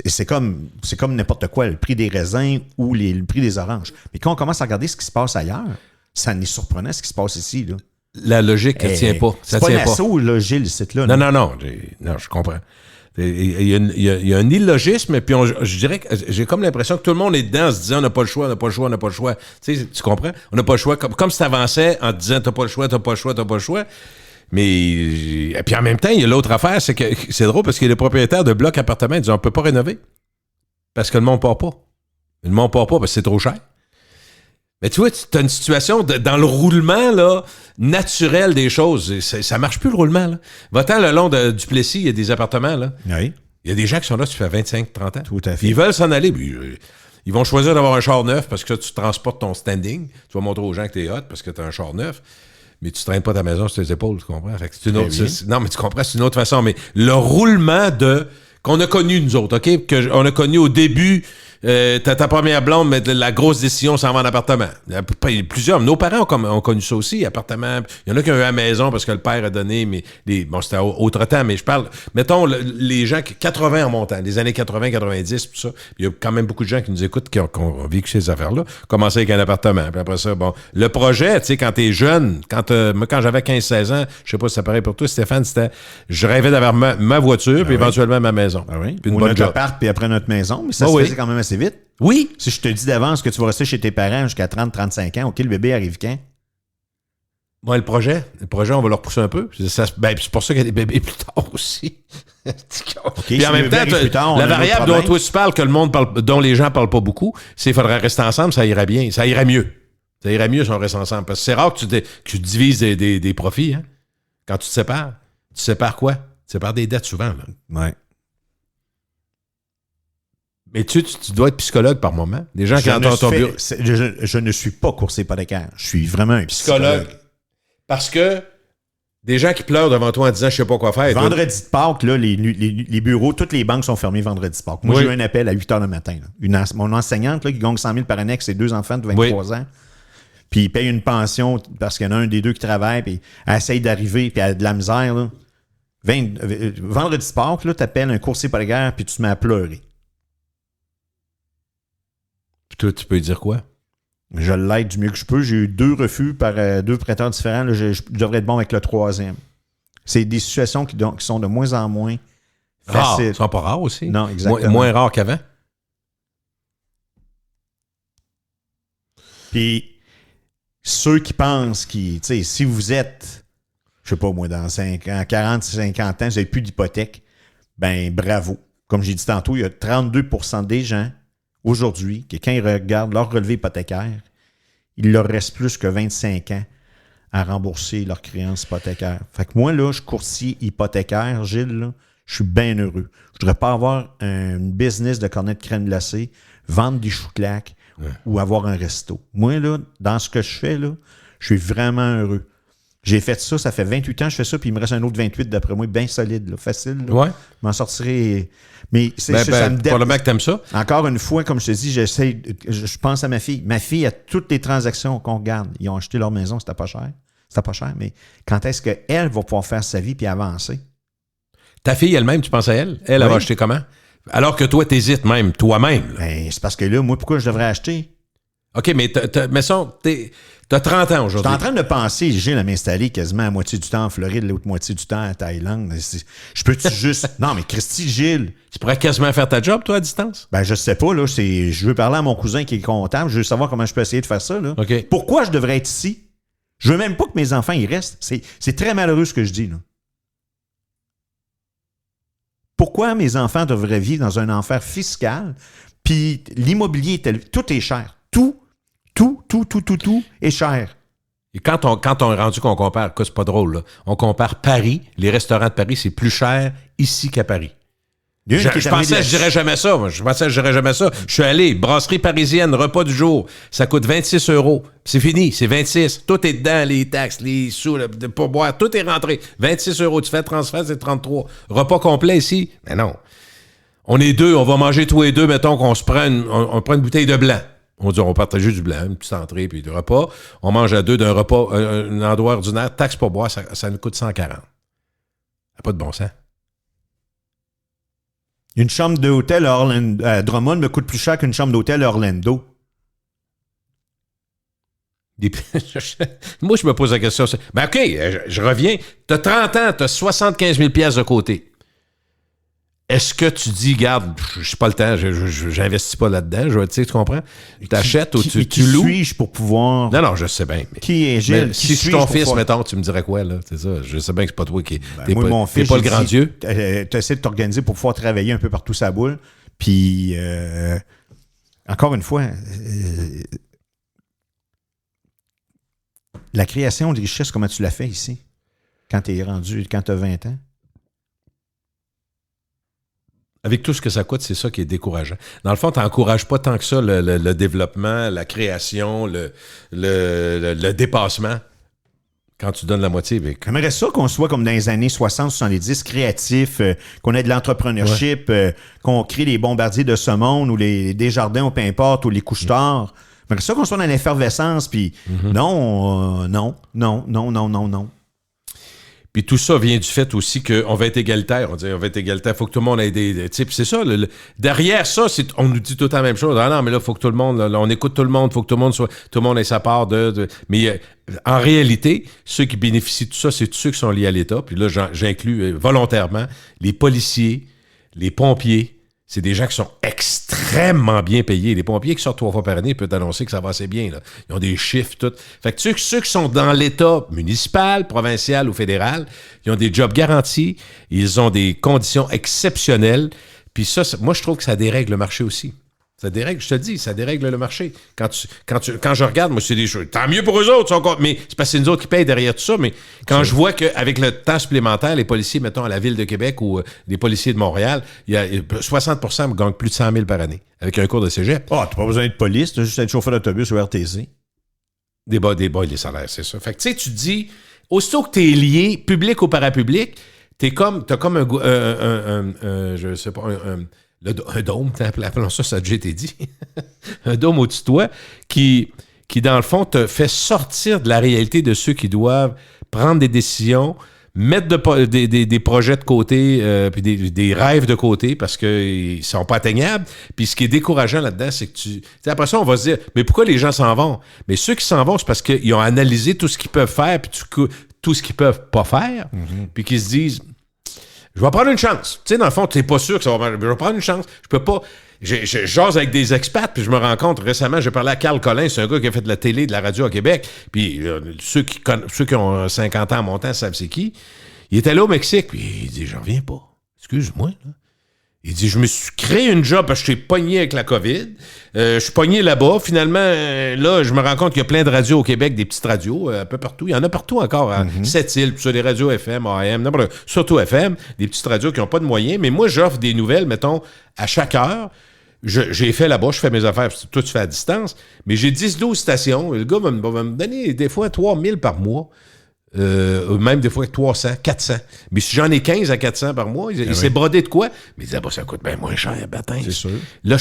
c'est comme n'importe quoi, le prix des raisins ou le prix des oranges. Mais quand on commence à regarder ce qui se passe ailleurs, ça n'est surprenant ce qui se passe ici. Là. La logique ne tient pas. Ça c'est pas tient l'assaut, là, Gilles, c'est là. Non, je comprends. Il y a un illogisme, puis je dirais que j'ai comme l'impression que tout le monde est dedans en se disant on n'a pas le choix. Tu comprends? On n'a pas le choix. Comme si tu avançais en te disant t'as pas le choix. Mais et puis en même temps, il y a l'autre affaire, c'est que c'est drôle parce que les propriétaires de blocs appartements disent on peut pas rénover. Parce que le monde part pas. Le monde part pas parce que c'est trop cher. Mais tu vois, tu as une situation dans le roulement là, naturel des choses. Ça marche plus le roulement. Là. Va-t'en le long de Duplessis, il y a des appartements. Là. Oui. Il y a des gens qui sont là, tu fais 25-30 ans. Tout à fait. Ils veulent s'en aller. Puis, ils vont choisir d'avoir un char neuf parce que tu transportes ton standing. Tu vas montrer aux gens que tu es hot parce que tu as un char neuf. Mais tu traînes pas ta maison sur tes épaules, tu comprends? Fait que c'est une autre, non, mais tu comprends, c'est une autre façon. Mais le roulement qu'on a connu, nous autres, OK? On a connu au début, ta première blonde, mais la grosse décision, s'en va en appartement. Plusieurs, nos parents ont connu ça aussi, appartement. Il y en a qui ont eu à la maison parce que le père a donné, mais c'était autre temps, mais je parle, mettons, les gens, 80 en montant, les années 80, 90, tout ça. Il y a quand même beaucoup de gens qui nous écoutent, qui ont vécu ces affaires-là. Commencer avec un appartement. Puis après ça, bon, le projet, tu sais, quand t'es jeune, moi, quand j'avais 15-16 ans, je sais pas si ça paraît pour toi, Stéphane, je rêvais d'avoir ma voiture, puis éventuellement ma maison. Ah oui. Puis ou notre appart, puis après notre maison, mais ça se faisait quand même assez vite. Oui. Si je te dis d'avance que tu vas rester chez tes parents jusqu'à 30-35 ans, OK, le bébé arrive quand? Moi, le projet, on va le repousser un peu. C'est pour ça qu'il y a des bébés plus tard aussi. Okay, puis en même temps, tard, la variable dont toi tu parles, que le monde parle, dont les gens parlent pas beaucoup, c'est qu'il faudrait rester ensemble, ça irait bien. Ça irait mieux. Ça irait mieux si on reste ensemble. Parce que c'est rare que tu divises des profits. Hein? Quand tu te sépares. Tu sépares quoi? Tu sépares des dettes souvent. Là. Ouais. Mais tu dois être psychologue par moment. Des gens qui entendent ton bureau. Je ne suis pas courtier hypothécaire. Je suis vraiment un psychologue. Parce que des gens qui pleurent devant toi en disant je sais pas quoi faire. Vendredi de Pâques, là, les bureaux, toutes les banques sont fermées vendredi de Pâques. Moi, j'ai eu un appel à 8 h le matin. Là. Mon enseignante là, qui gagne 100 000 par année avec ses 2 enfants de 23 ans. Puis il paye une pension parce qu'il y en a un des deux qui travaille, puis elle essaye d'arriver, puis elle a de la misère. Là. Vendredi de Pâques, tu appelles un courtier hypothécaire, puis tu te mets à pleurer. Puis toi, tu peux dire quoi? Je l'aide du mieux que je peux. J'ai eu 2 refus par 2 prêteurs différents. Là, je devrais être bon avec le 3e. C'est des situations qui sont de moins en moins faciles. Ils sont pas rares aussi. Non, exactement. Moins rares qu'avant. Puis, ceux qui pensent si vous êtes, je sais pas moi, dans 40, 50 ans, vous n'avez plus d'hypothèque, ben bravo. Comme j'ai dit tantôt, il y a 32% des gens aujourd'hui, que quand ils regardent leur relevé hypothécaire, il leur reste plus que 25 ans à rembourser leurs créances hypothécaires. Fait que moi, là, je suis courtier hypothécaire, Gilles, là, je suis bien heureux. Je ne voudrais pas avoir un business de cornet de crème glacée, vendre des choux-claques ou avoir un resto. Moi, là, dans ce que je fais, là, je suis vraiment heureux. J'ai fait ça fait 28 ans, je fais ça, puis il me reste un autre 28 d'après moi, bien solide, là, facile. Là. Ouais. Je m'en sortirai. Mais c'est ça me dérange. Probablement que t'aimes ça. Encore une fois, comme je te dis, je pense à ma fille. Ma fille a toutes les transactions qu'on regarde. Ils ont acheté leur maison, c'était pas cher. C'était pas cher, mais quand est-ce qu'elle va pouvoir faire sa vie puis avancer? Ta fille elle-même, tu penses à elle? Elle va acheter comment? Alors que toi, t'hésites même, toi-même. Ben, c'est parce que là, moi, pourquoi je devrais acheter? OK, mais t'as 30 ans aujourd'hui. Je suis en train de penser, Gilles, à m'installer quasiment à moitié du temps en Floride, l'autre moitié du temps en Thaïlande. Je peux-tu juste... Non, mais Christy, Gilles... Tu pourrais quasiment faire ta job, toi, à distance? Ben, je sais pas, là. Je veux parler à mon cousin qui est comptable. Je veux savoir comment je peux essayer de faire ça, là. OK. Pourquoi je devrais être ici? Je veux même pas que mes enfants y restent. C'est très malheureux ce que je dis, là. Pourquoi mes enfants devraient vivre dans un enfer fiscal? Puis l'immobilier, tout est cher. Tout est cher. Et quand on est rendu qu'on compare, c'est pas drôle, là, on compare Paris, les restaurants de Paris, c'est plus cher ici qu'à Paris. Je pensais que je dirais jamais ça. Moi. Je pensais que je dirais jamais ça. Je suis allé, brasserie parisienne, repas du jour. Ça coûte 26 €. C'est fini, c'est 26. Tout est dedans, les taxes, les sous, le pourboire, tout est rentré. 26 €. Tu fais le transfert, c'est 33. Repas complet ici? Mais non. On est deux, on va manger tous les deux, mettons qu'on se prend on prend une bouteille de blanc. On dit, on va partager du blanc, une petite entrée, puis du repas. On mange à deux d'un repas, un endroit ordinaire. Taxe pour boire, ça nous coûte 140. Ça n'a pas de bon sens. Une chambre d'hôtel à Drummond me coûte plus cher qu'une chambre d'hôtel à Orlando. Moi, je me pose la question. Ben OK, je reviens. Tu as 30 ans, tu as 75 000 $ de côté. Est-ce que tu dis, garde, je n'ai pas le temps, j'investis pas là-dedans, tu comprends? Tu achètes ou tu loues? Qui suis-je pour pouvoir... Non, je sais bien. Qui est Gilles? Si je suis ton fils, mettons, tu me dirais quoi, là? C'est ça, je sais bien que c'est pas toi qui... T'es pas le grand Dieu. Tu essaies de t'organiser pour pouvoir travailler un peu partout sa boule. Puis, encore une fois, la création de richesse, comment tu l'as fait ici? Quand tu es rendu, quand tu as 20 ans? Avec tout ce que ça coûte, c'est ça qui est décourageant. Dans le fond, tu n'encourages pas tant que ça le développement, la création, le dépassement quand tu donnes la moitié. J'aimerais ça qu'on soit comme dans les années 60-70, créatif, qu'on ait de l'entrepreneurship, qu'on crée les bombardiers de ce monde ou les Desjardins ou peu importe, ou les couche-tard. J'aimerais ça qu'on soit dans l'effervescence, puis non. Puis tout ça vient du fait aussi qu'on va être égalitaire. On dit on va être égalitaire, il faut que tout le monde ait des... Puis c'est ça, derrière ça, on nous dit tout le temps la même chose. Ah non, mais là, il faut que tout le monde... Là, on écoute tout le monde, il faut que tout le monde ait sa part de... Mais en réalité, ceux qui bénéficient de tout ça, c'est tous ceux qui sont liés à l'État. Puis là, j'inclus volontairement les policiers, les pompiers. C'est des gens qui sont extrêmement bien payés. Les pompiers qui sortent 3 fois par année peuvent annoncer que ça va assez bien. Là. Ils ont des chiffres, tout. Fait que ceux qui sont dans l'État municipal, provincial ou fédéral, ils ont des jobs garantis, ils ont des conditions exceptionnelles. Puis ça, moi, je trouve que ça dérègle le marché aussi. Ça dérègle, je te le dis, ça dérègle le marché. Quand je regarde, moi, c'est des choses. Tant mieux pour eux autres, mais c'est parce que c'est nous autres qui payent derrière tout ça. Mais quand je vois qu'avec le temps supplémentaire, les policiers, mettons, à la Ville de Québec ou les policiers de Montréal, il y a 60% gagnent plus de 100 000 par année avec un cours de cégep. Ah, t'as pas besoin d'être police, t'as juste être chauffeur d'autobus ou RTC. Des bas, les salaires, c'est ça. Fait que tu sais, tu te dis, aussitôt que t'es lié, public ou parapublic, t'as comme je sais pas, un dôme, appelons ça a déjà été dit, un dôme au-dessus de toi qui, dans le fond, te fait sortir de la réalité de ceux qui doivent prendre des décisions, mettre des projets de côté, puis des rêves de côté parce qu'ils ne sont pas atteignables. Puis ce qui est décourageant là-dedans, c'est que après ça, on va se dire, mais pourquoi les gens s'en vont? Mais ceux qui s'en vont, c'est parce qu'ils ont analysé tout ce qu'ils peuvent faire, puis tout ce qu'ils peuvent pas faire, puis qu'ils se disent... Je vais prendre une chance. Tu sais, dans le fond, tu n'es pas sûr que ça va marcher. Je vais prendre une chance. Je peux pas... Je jase avec des expats, puis je me rends compte, récemment, j'ai parlé à Carl Collin, c'est un gars qui a fait de la télé, de la radio à Québec, puis ceux qui ont 50 ans en montant savent c'est qui. Il était là au Mexique, puis il dit, j'en reviens pas. Excuse-moi, là. Il dit, je me suis créé une job parce que je suis pogné avec la COVID. Je suis pogné là-bas. Finalement, là, je me rends compte qu'il y a plein de radios au Québec, des petites radios, un peu partout. Il y en a partout encore. Hein? Sept-Îles, tout ça, des radios FM, AM, surtout FM, des petites radios qui n'ont pas de moyens. Mais moi, j'offre des nouvelles, mettons, à chaque heure. J'ai fait là-bas, je fais mes affaires, tout se fait à distance. Mais j'ai 10-12 stations. Le gars va me donner des fois 3 000 par mois. Même des fois 300, 400. Mais si j'en ai 15 à 400 par mois, il s'est brodé de quoi? Mais il disait, ça coûte bien moins cher, bâtin. C'est sûr. Là,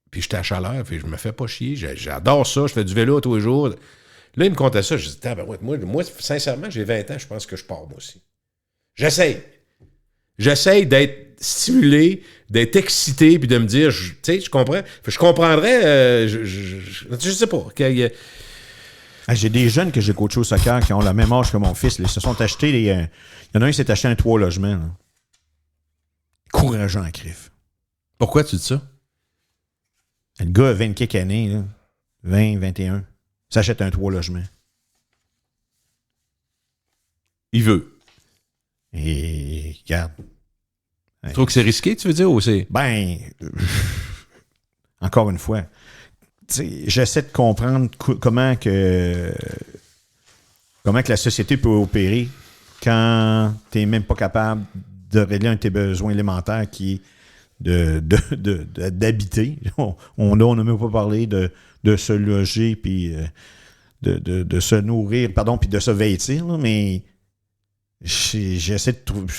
puis j'étais à chaleur, puis je me fais pas chier. J'adore ça, je fais du vélo tous les jours. Là, il me comptait ça. Je dis, moi, sincèrement, j'ai 20 ans, je pense que je pars, moi aussi. J'essaye d'être stimulé, d'être excité, puis de me dire, tu sais, je comprends. Je comprendrais, je sais pas. J'ai des jeunes que j'ai coachés au soccer qui ont le même âge que mon fils. Ils se sont achetés il y en a un qui s'est acheté un 3 logements. Là. Courageant, crif. Pourquoi tu dis ça? Le gars a 20 quelques années, là, 20, 21, s'achète un 3 logements. Il veut. Et regarde. Tu trouves que c'est risqué, tu veux dire, ou c'est... Encore une fois, j'essaie de comprendre comment que la société peut opérer quand tu n'es même pas capable de régler un de tes besoins élémentaires qui est d'habiter. On n'a même pas parlé de se loger puis de se nourrir, puis de se vêtir, là, mais j'essaie de trouver...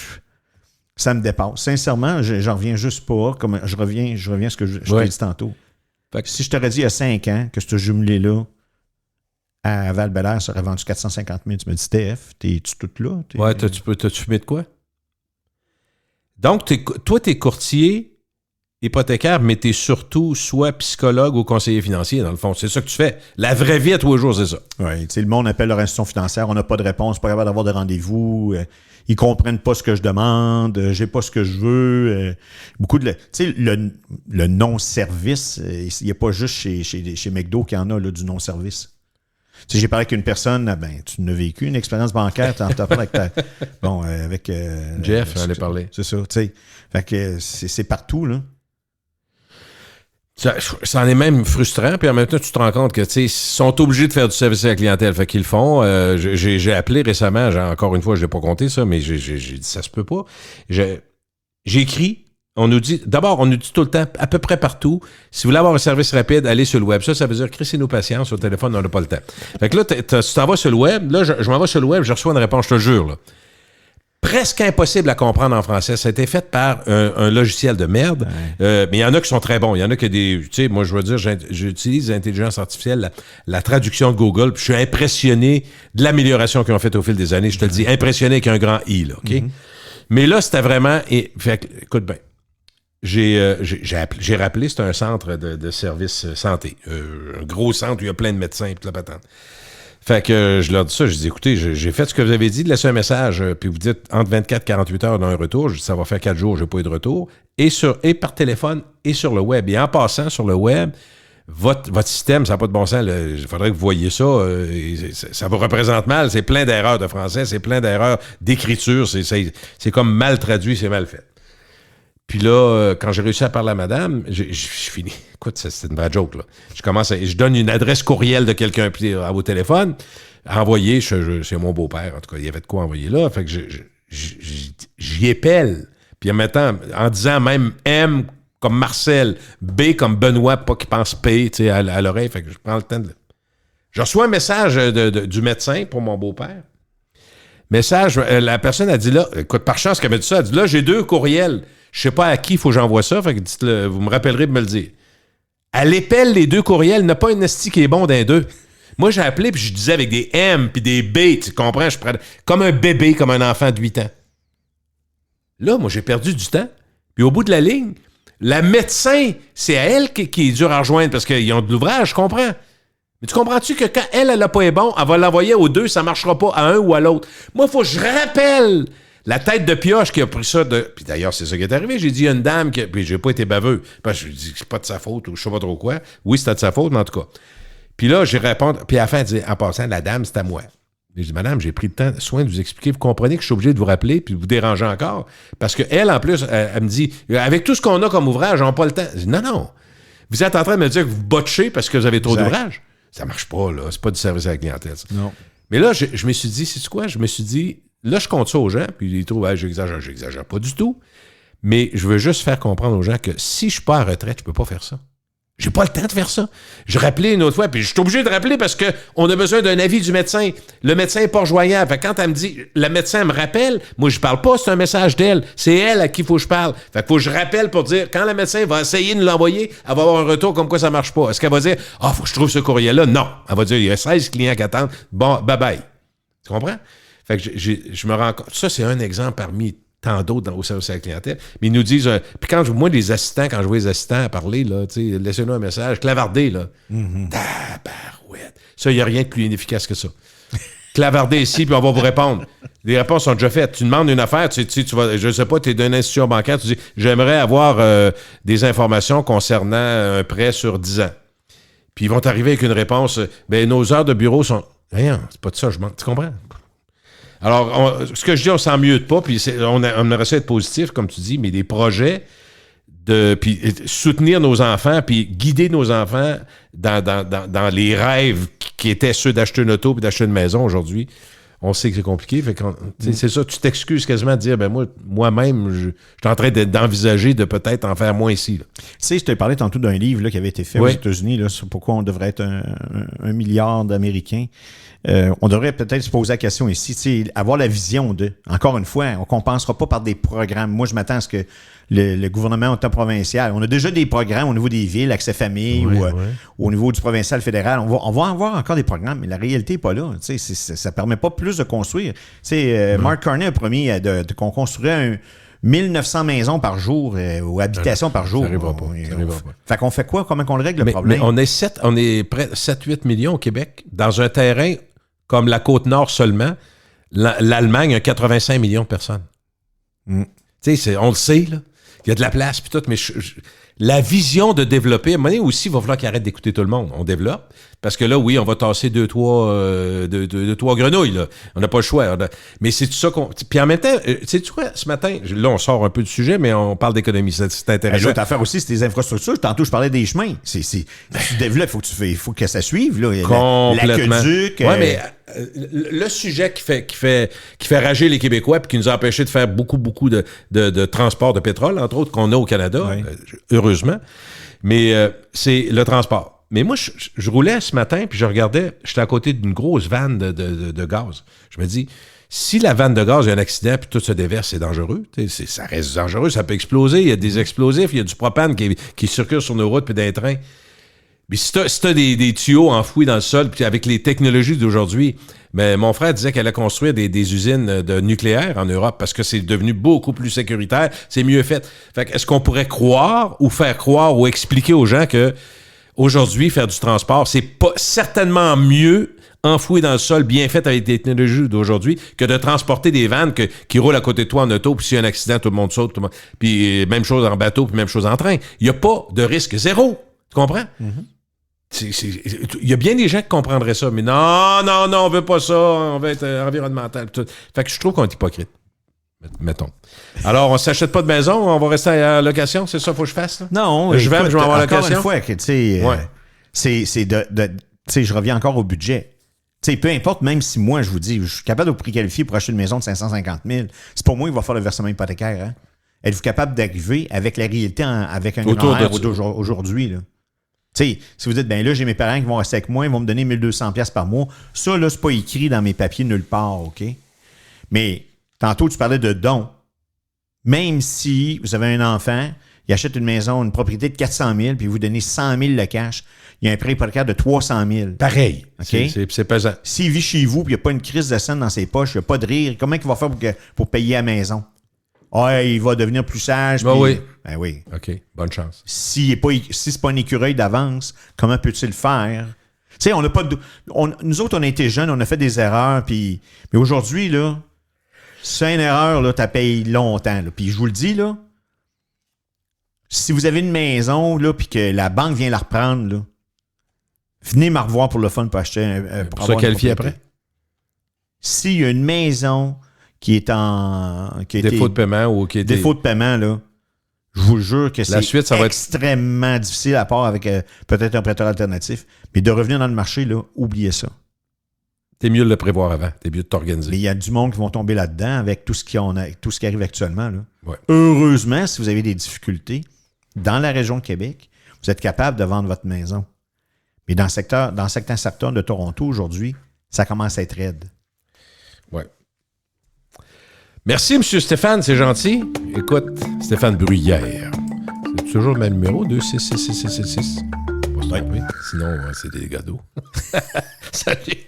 Ça me dépasse. Sincèrement, j'en reviens juste pas. Comme je reviens à ce que je t'ai dit tantôt. Si je t'aurais dit il y a 5 ans que ce jumelé-là à Val-Bélair serait vendu 450 000, tu me dis, TF, t'es-tu tout là? Ouais, t'as-tu fumé de quoi? Donc, toi, t'es courtier hypothécaire, mais t'es surtout soit psychologue ou conseiller financier, dans le fond. C'est ça que tu fais. La vraie vie à tous les jours, c'est ça. Oui, le monde appelle leur institution financière, on n'a pas de réponse, pas capable d'avoir de rendez-vous, ils comprennent pas ce que je demande, j'ai pas ce que je veux. Beaucoup de... Tu sais, le non-service, il n'y a pas juste chez McDo qu'il y en a, là, du non-service. Tu sais, j'ai parlé avec une personne, tu n'as vécu une expérience bancaire, t'en parles avec Jeff, allait parler. C'est ça, tu sais. Fait que c'est partout, là. Ça en est même frustrant, puis en même temps, tu te rends compte que, tu sais, ils sont obligés de faire du service à la clientèle, fait qu'ils le font. J'ai appelé récemment, encore une fois, je l'ai pas compté ça, mais j'ai dit, ça se peut pas. J'ai écrit, on nous dit tout le temps, à peu près partout, si vous voulez avoir un service rapide, allez sur le web. Ça veut dire, crissez-nous patience, au téléphone, on n'a pas le temps. Fait que là, tu t'en vas sur le web, là, je m'en vais sur le web, je reçois une réponse, je te jure, là. Presque impossible à comprendre en français. Ça a été fait par un logiciel de merde. Ouais. Mais il y en a qui sont très bons. Il y en a qui des... Tu sais, moi, je veux dire, j'utilise l'intelligence artificielle, la traduction de Google, puis je suis impressionné de l'amélioration qu'ils ont faite au fil des années. Je te le dis, impressionné avec un grand I, là, OK? Mm-hmm. Mais là, c'était vraiment... Fait, écoute bien, j'ai rappelé, c'est un centre de services santé. Un gros centre où il y a plein de médecins et toute la patente. Fait que je leur dis ça, je dis, écoutez, j'ai fait ce que vous avez dit, laissez un message, puis vous dites entre 24 et 48 heures d'un retour. Je dis, ça va faire 4 jours, je n'ai pas eu de retour. Et par téléphone et sur le web. Et en passant sur le web, votre système, ça n'a pas de bon sens. Il faudrait que vous voyiez ça. Ça vous représente mal. C'est plein d'erreurs de français, c'est plein d'erreurs d'écriture. C'est comme mal traduit, c'est mal fait. Puis là, quand j'ai réussi à parler à madame, j'ai fini. Écoute, c'est une vraie joke, là. Je donne une adresse courriel de quelqu'un à vos téléphones. Envoyé, c'est mon beau-père, en tout cas, il y avait de quoi envoyer là. Fait que j'y épelle. Puis en disant même M comme Marcel, B comme Benoît, pas qu'il pense P, tu sais, à l'oreille. Fait que je prends le temps de... Je reçois un message du médecin pour mon beau-père. Message, la personne a dit là, écoute, par chance qu'elle m'a dit ça, elle a dit là, j'ai 2 courriels. Je sais pas à qui il faut que j'envoie ça, fait que dites-le, vous me rappellerez de me le dire. Elle épelle les 2 courriels, n'a pas un esti qui est bon d'un 2. Moi, j'ai appelé puis je disais avec des M puis des B, tu comprends? Comme un bébé, comme un enfant de 8 ans. Là, moi, j'ai perdu du temps. Puis au bout de la ligne, la médecin, c'est à elle qui est dur à rejoindre parce qu'ils ont de l'ouvrage, je comprends. Mais tu comprends-tu que quand elle n'a pas est bon, elle va l'envoyer aux 2, ça ne marchera pas à un ou à l'autre. Moi, il faut que je rappelle la tête de pioche qui a pris ça de... Puis d'ailleurs, c'est ça qui est arrivé. J'ai dit, il y a une dame qui... Puis j'ai pas été baveux. Parce que je dis que c'est pas de sa faute ou je sais pas trop quoi. Oui, c'était de sa faute, mais en tout cas. Puis là, j'ai répondu... Puis à la fin, elle dit, en passant, la dame, c'est à moi. J'ai dit, madame, j'ai pris le temps, soin de vous expliquer. Vous comprenez que je suis obligé de vous rappeler puis de vous déranger encore. Parce qu'elle, en plus, elle me dit, avec tout ce qu'on a comme ouvrage, on n'a pas le temps. Je dis, non. Vous êtes en train de me dire que vous botchez parce que vous avez trop d'ouvrage. Ça marche pas, là. C'est pas du service à la clientèle. Ça. Non. Mais là, je me suis dit, c'est quoi? Je me suis dit, là, je compte ça aux gens, puis ils trouvent, j'exagère pas du tout. Mais je veux juste faire comprendre aux gens que si je suis pas en retraite, je peux pas faire ça. J'ai pas le temps de faire ça. Je rappelais une autre fois, puis je suis obligé de rappeler parce qu'on a besoin d'un avis du médecin. Le médecin n'est pas rejoignable. Fait que quand elle me dit, le médecin me rappelle, moi, je parle pas, c'est un message d'elle. C'est elle à qui il faut que je parle. Fait que faut que je rappelle pour dire, quand le médecin va essayer de nous l'envoyer, elle va avoir un retour comme quoi ça marche pas. Est-ce qu'elle va dire, faut que je trouve ce courriel-là? Non. Elle va dire, il y a 16 clients qui attendent. Bon, bye-bye. Tu comprends? Fait que je me rends compte. Ça, c'est un exemple parmi tant d'autres au service à la clientèle. Mais ils nous disent... puis quand moi, les assistants, quand je vois les assistants à parler, là, laissez-nous un message, clavardez, là. Tabarouette. Ça, il n'y a rien de plus inefficace que ça. Clavardez ici, puis on va vous répondre. Les réponses sont déjà faites. Tu demandes une affaire, tu vas, je ne sais pas, tu es d'une institution bancaire, tu dis, j'aimerais avoir des informations concernant un prêt sur 10 ans. Puis ils vont t'arriver avec une réponse, nos heures de bureau sont... Rien, c'est pas de ça, je mens. Tu comprends? Alors, ce que je dis, on s'en mieux de pas, puis on aimerait ça être positif, comme tu dis, mais des projets puis soutenir nos enfants, puis guider nos enfants dans les rêves qui étaient ceux d'acheter une auto puis d'acheter une maison aujourd'hui, on sait que c'est compliqué. Fait que c'est ça, tu t'excuses quasiment de dire, ben moi-même, je suis en train d'envisager de peut-être en faire moins ici. Tu sais, je te parlais tantôt d'un livre là, qui avait été fait aux États-Unis là, sur pourquoi on devrait être un milliard d'Américains. On devrait peut-être se poser la question ici, avoir la vision de, encore une fois, on ne compensera pas par des programmes. Moi, je m'attends à ce que le gouvernement provincial, on a déjà des programmes au niveau des villes, accès famille, ou au niveau du provincial fédéral. On va avoir encore des programmes, mais la réalité n'est pas là. Ça ne permet pas plus de construire. Mark Carney a promis qu'on construirait 1900 maisons par jour ou habitations par jour. Ça n'arrivera pas. Fait qu'on fait quoi? Comment qu'on règle le problème? Mais on est près de 7-8 millions au Québec, dans un terrain comme la Côte-Nord seulement. L'Allemagne a 85 millions de personnes. Tu sais, on le sait, là. Il y a de la place, puis tout, mais la vision de développer, à un moment donné aussi, il va falloir qu'ils arrêtent d'écouter tout le monde. On développe, parce que là, oui, on va tasser deux, trois grenouilles, là. On n'a pas le choix. Mais c'est tout ça qu'on... Puis en même temps, sais-tu quoi, ce matin, là, on sort un peu du sujet, mais on parle d'économie, c'est intéressant. L'autre affaire aussi, c'est les infrastructures. Tantôt, je parlais des chemins. Tu développes, il faut que ça suive, là. Complètement. L'aqueduc. Oui, mais le sujet qui fait rager les Québécois puis qui nous a empêché de faire beaucoup de transport de pétrole, entre autres, qu'on a au Canada, heureusement, mais c'est le transport. Mais moi, je roulais ce matin puis je regardais, j'étais à côté d'une grosse vanne de gaz. Je me dis, si la vanne de gaz, il y a un accident puis tout se déverse, c'est dangereux. Ça reste dangereux, ça peut exploser. Il y a des explosifs, il y a du propane qui circule sur nos routes puis dans les trains. Mais si t'as des tuyaux enfouis dans le sol, puis avec les technologies d'aujourd'hui, mais mon frère disait qu'elle allait construire des usines de nucléaire en Europe parce que c'est devenu beaucoup plus sécuritaire, c'est mieux fait. Fait que est-ce qu'on pourrait croire ou faire croire ou expliquer aux gens que aujourd'hui, faire du transport, c'est pas certainement mieux enfoui dans le sol, bien fait avec les technologies d'aujourd'hui, que de transporter des vannes qui roulent à côté de toi en auto, puis s'il y a un accident, tout le monde saute. Puis même chose en bateau, puis même chose en train. Il n'y a pas de risque zéro. Tu comprends? Il y a bien des gens qui comprendraient ça, mais non, on veut pas ça, on veut être environnemental. Tout. Fait que je trouve qu'on est hypocrite. Mettons. Alors, on s'achète pas de maison, on va rester à location, c'est ça qu'il faut que je fasse? Là? Non, je vais avoir location. Encore une fois, tu sais, je reviens encore au budget. Tu sais, peu importe, même si moi, je vous dis, je suis capable de vous préqualifier pour acheter une maison de 550 000, c'est pas moi qui va faire le versement hypothécaire. Hein? Êtes-vous capable d'arriver avec la réalité, avec un grand aujourd'hui, là? Tu sais, si vous dites, ben là, j'ai mes parents qui vont rester avec moi, ils vont me donner 1200$ par mois. Ça, là, c'est pas écrit dans mes papiers nulle part, OK? Mais tantôt, tu parlais de dons. Même si vous avez un enfant, il achète une maison, une propriété de 400 000, puis vous donnez 100 000 le cash, il y a un prêt hypothécaire de 300 000. Pareil. Okay? C'est pesant. S'il vit chez vous, puis il n'y a pas une crise de scène dans ses poches, il n'y a pas de rire, comment il va faire pour payer la maison? Ah, il va devenir plus sage. Ben puis... oui. Ben oui. OK. Bonne chance. Si c'est pas un écureuil d'avance, comment peut-il faire? Tu sais, on n'a pas de. Nous autres, on a été jeunes, on a fait des erreurs, puis. Mais aujourd'hui, là, c'est une erreur, là, t'as payé longtemps. Là. Puis je vous le dis, là, si vous avez une maison, là, puis que la banque vient la reprendre, là, venez me revoir pour le fun pour acheter pour se qualifier après. S'il y a une maison qui est en... défaut de paiement ou qui est... Défaut de paiement, là, je vous jure que la suite, ça va extrêmement difficile à part avec peut-être un prêteur alternatif. Mais de revenir dans le marché, là, oubliez ça. T'es mieux de le prévoir avant. T'es mieux de t'organiser. Mais il y a du monde qui vont tomber là-dedans avec tout ce qui arrive actuellement. Là. Ouais. Heureusement, si vous avez des difficultés dans la région de Québec, vous êtes capable de vendre votre maison. Mais dans certains secteurs de Toronto aujourd'hui, ça commence à être raide. Oui. Merci, M. Stéphane, c'est gentil. Écoute, Stéphane Bruyère. C'est toujours le même numéro, 2666666. Pas se tromper. Sinon, c'est des gados. Salut.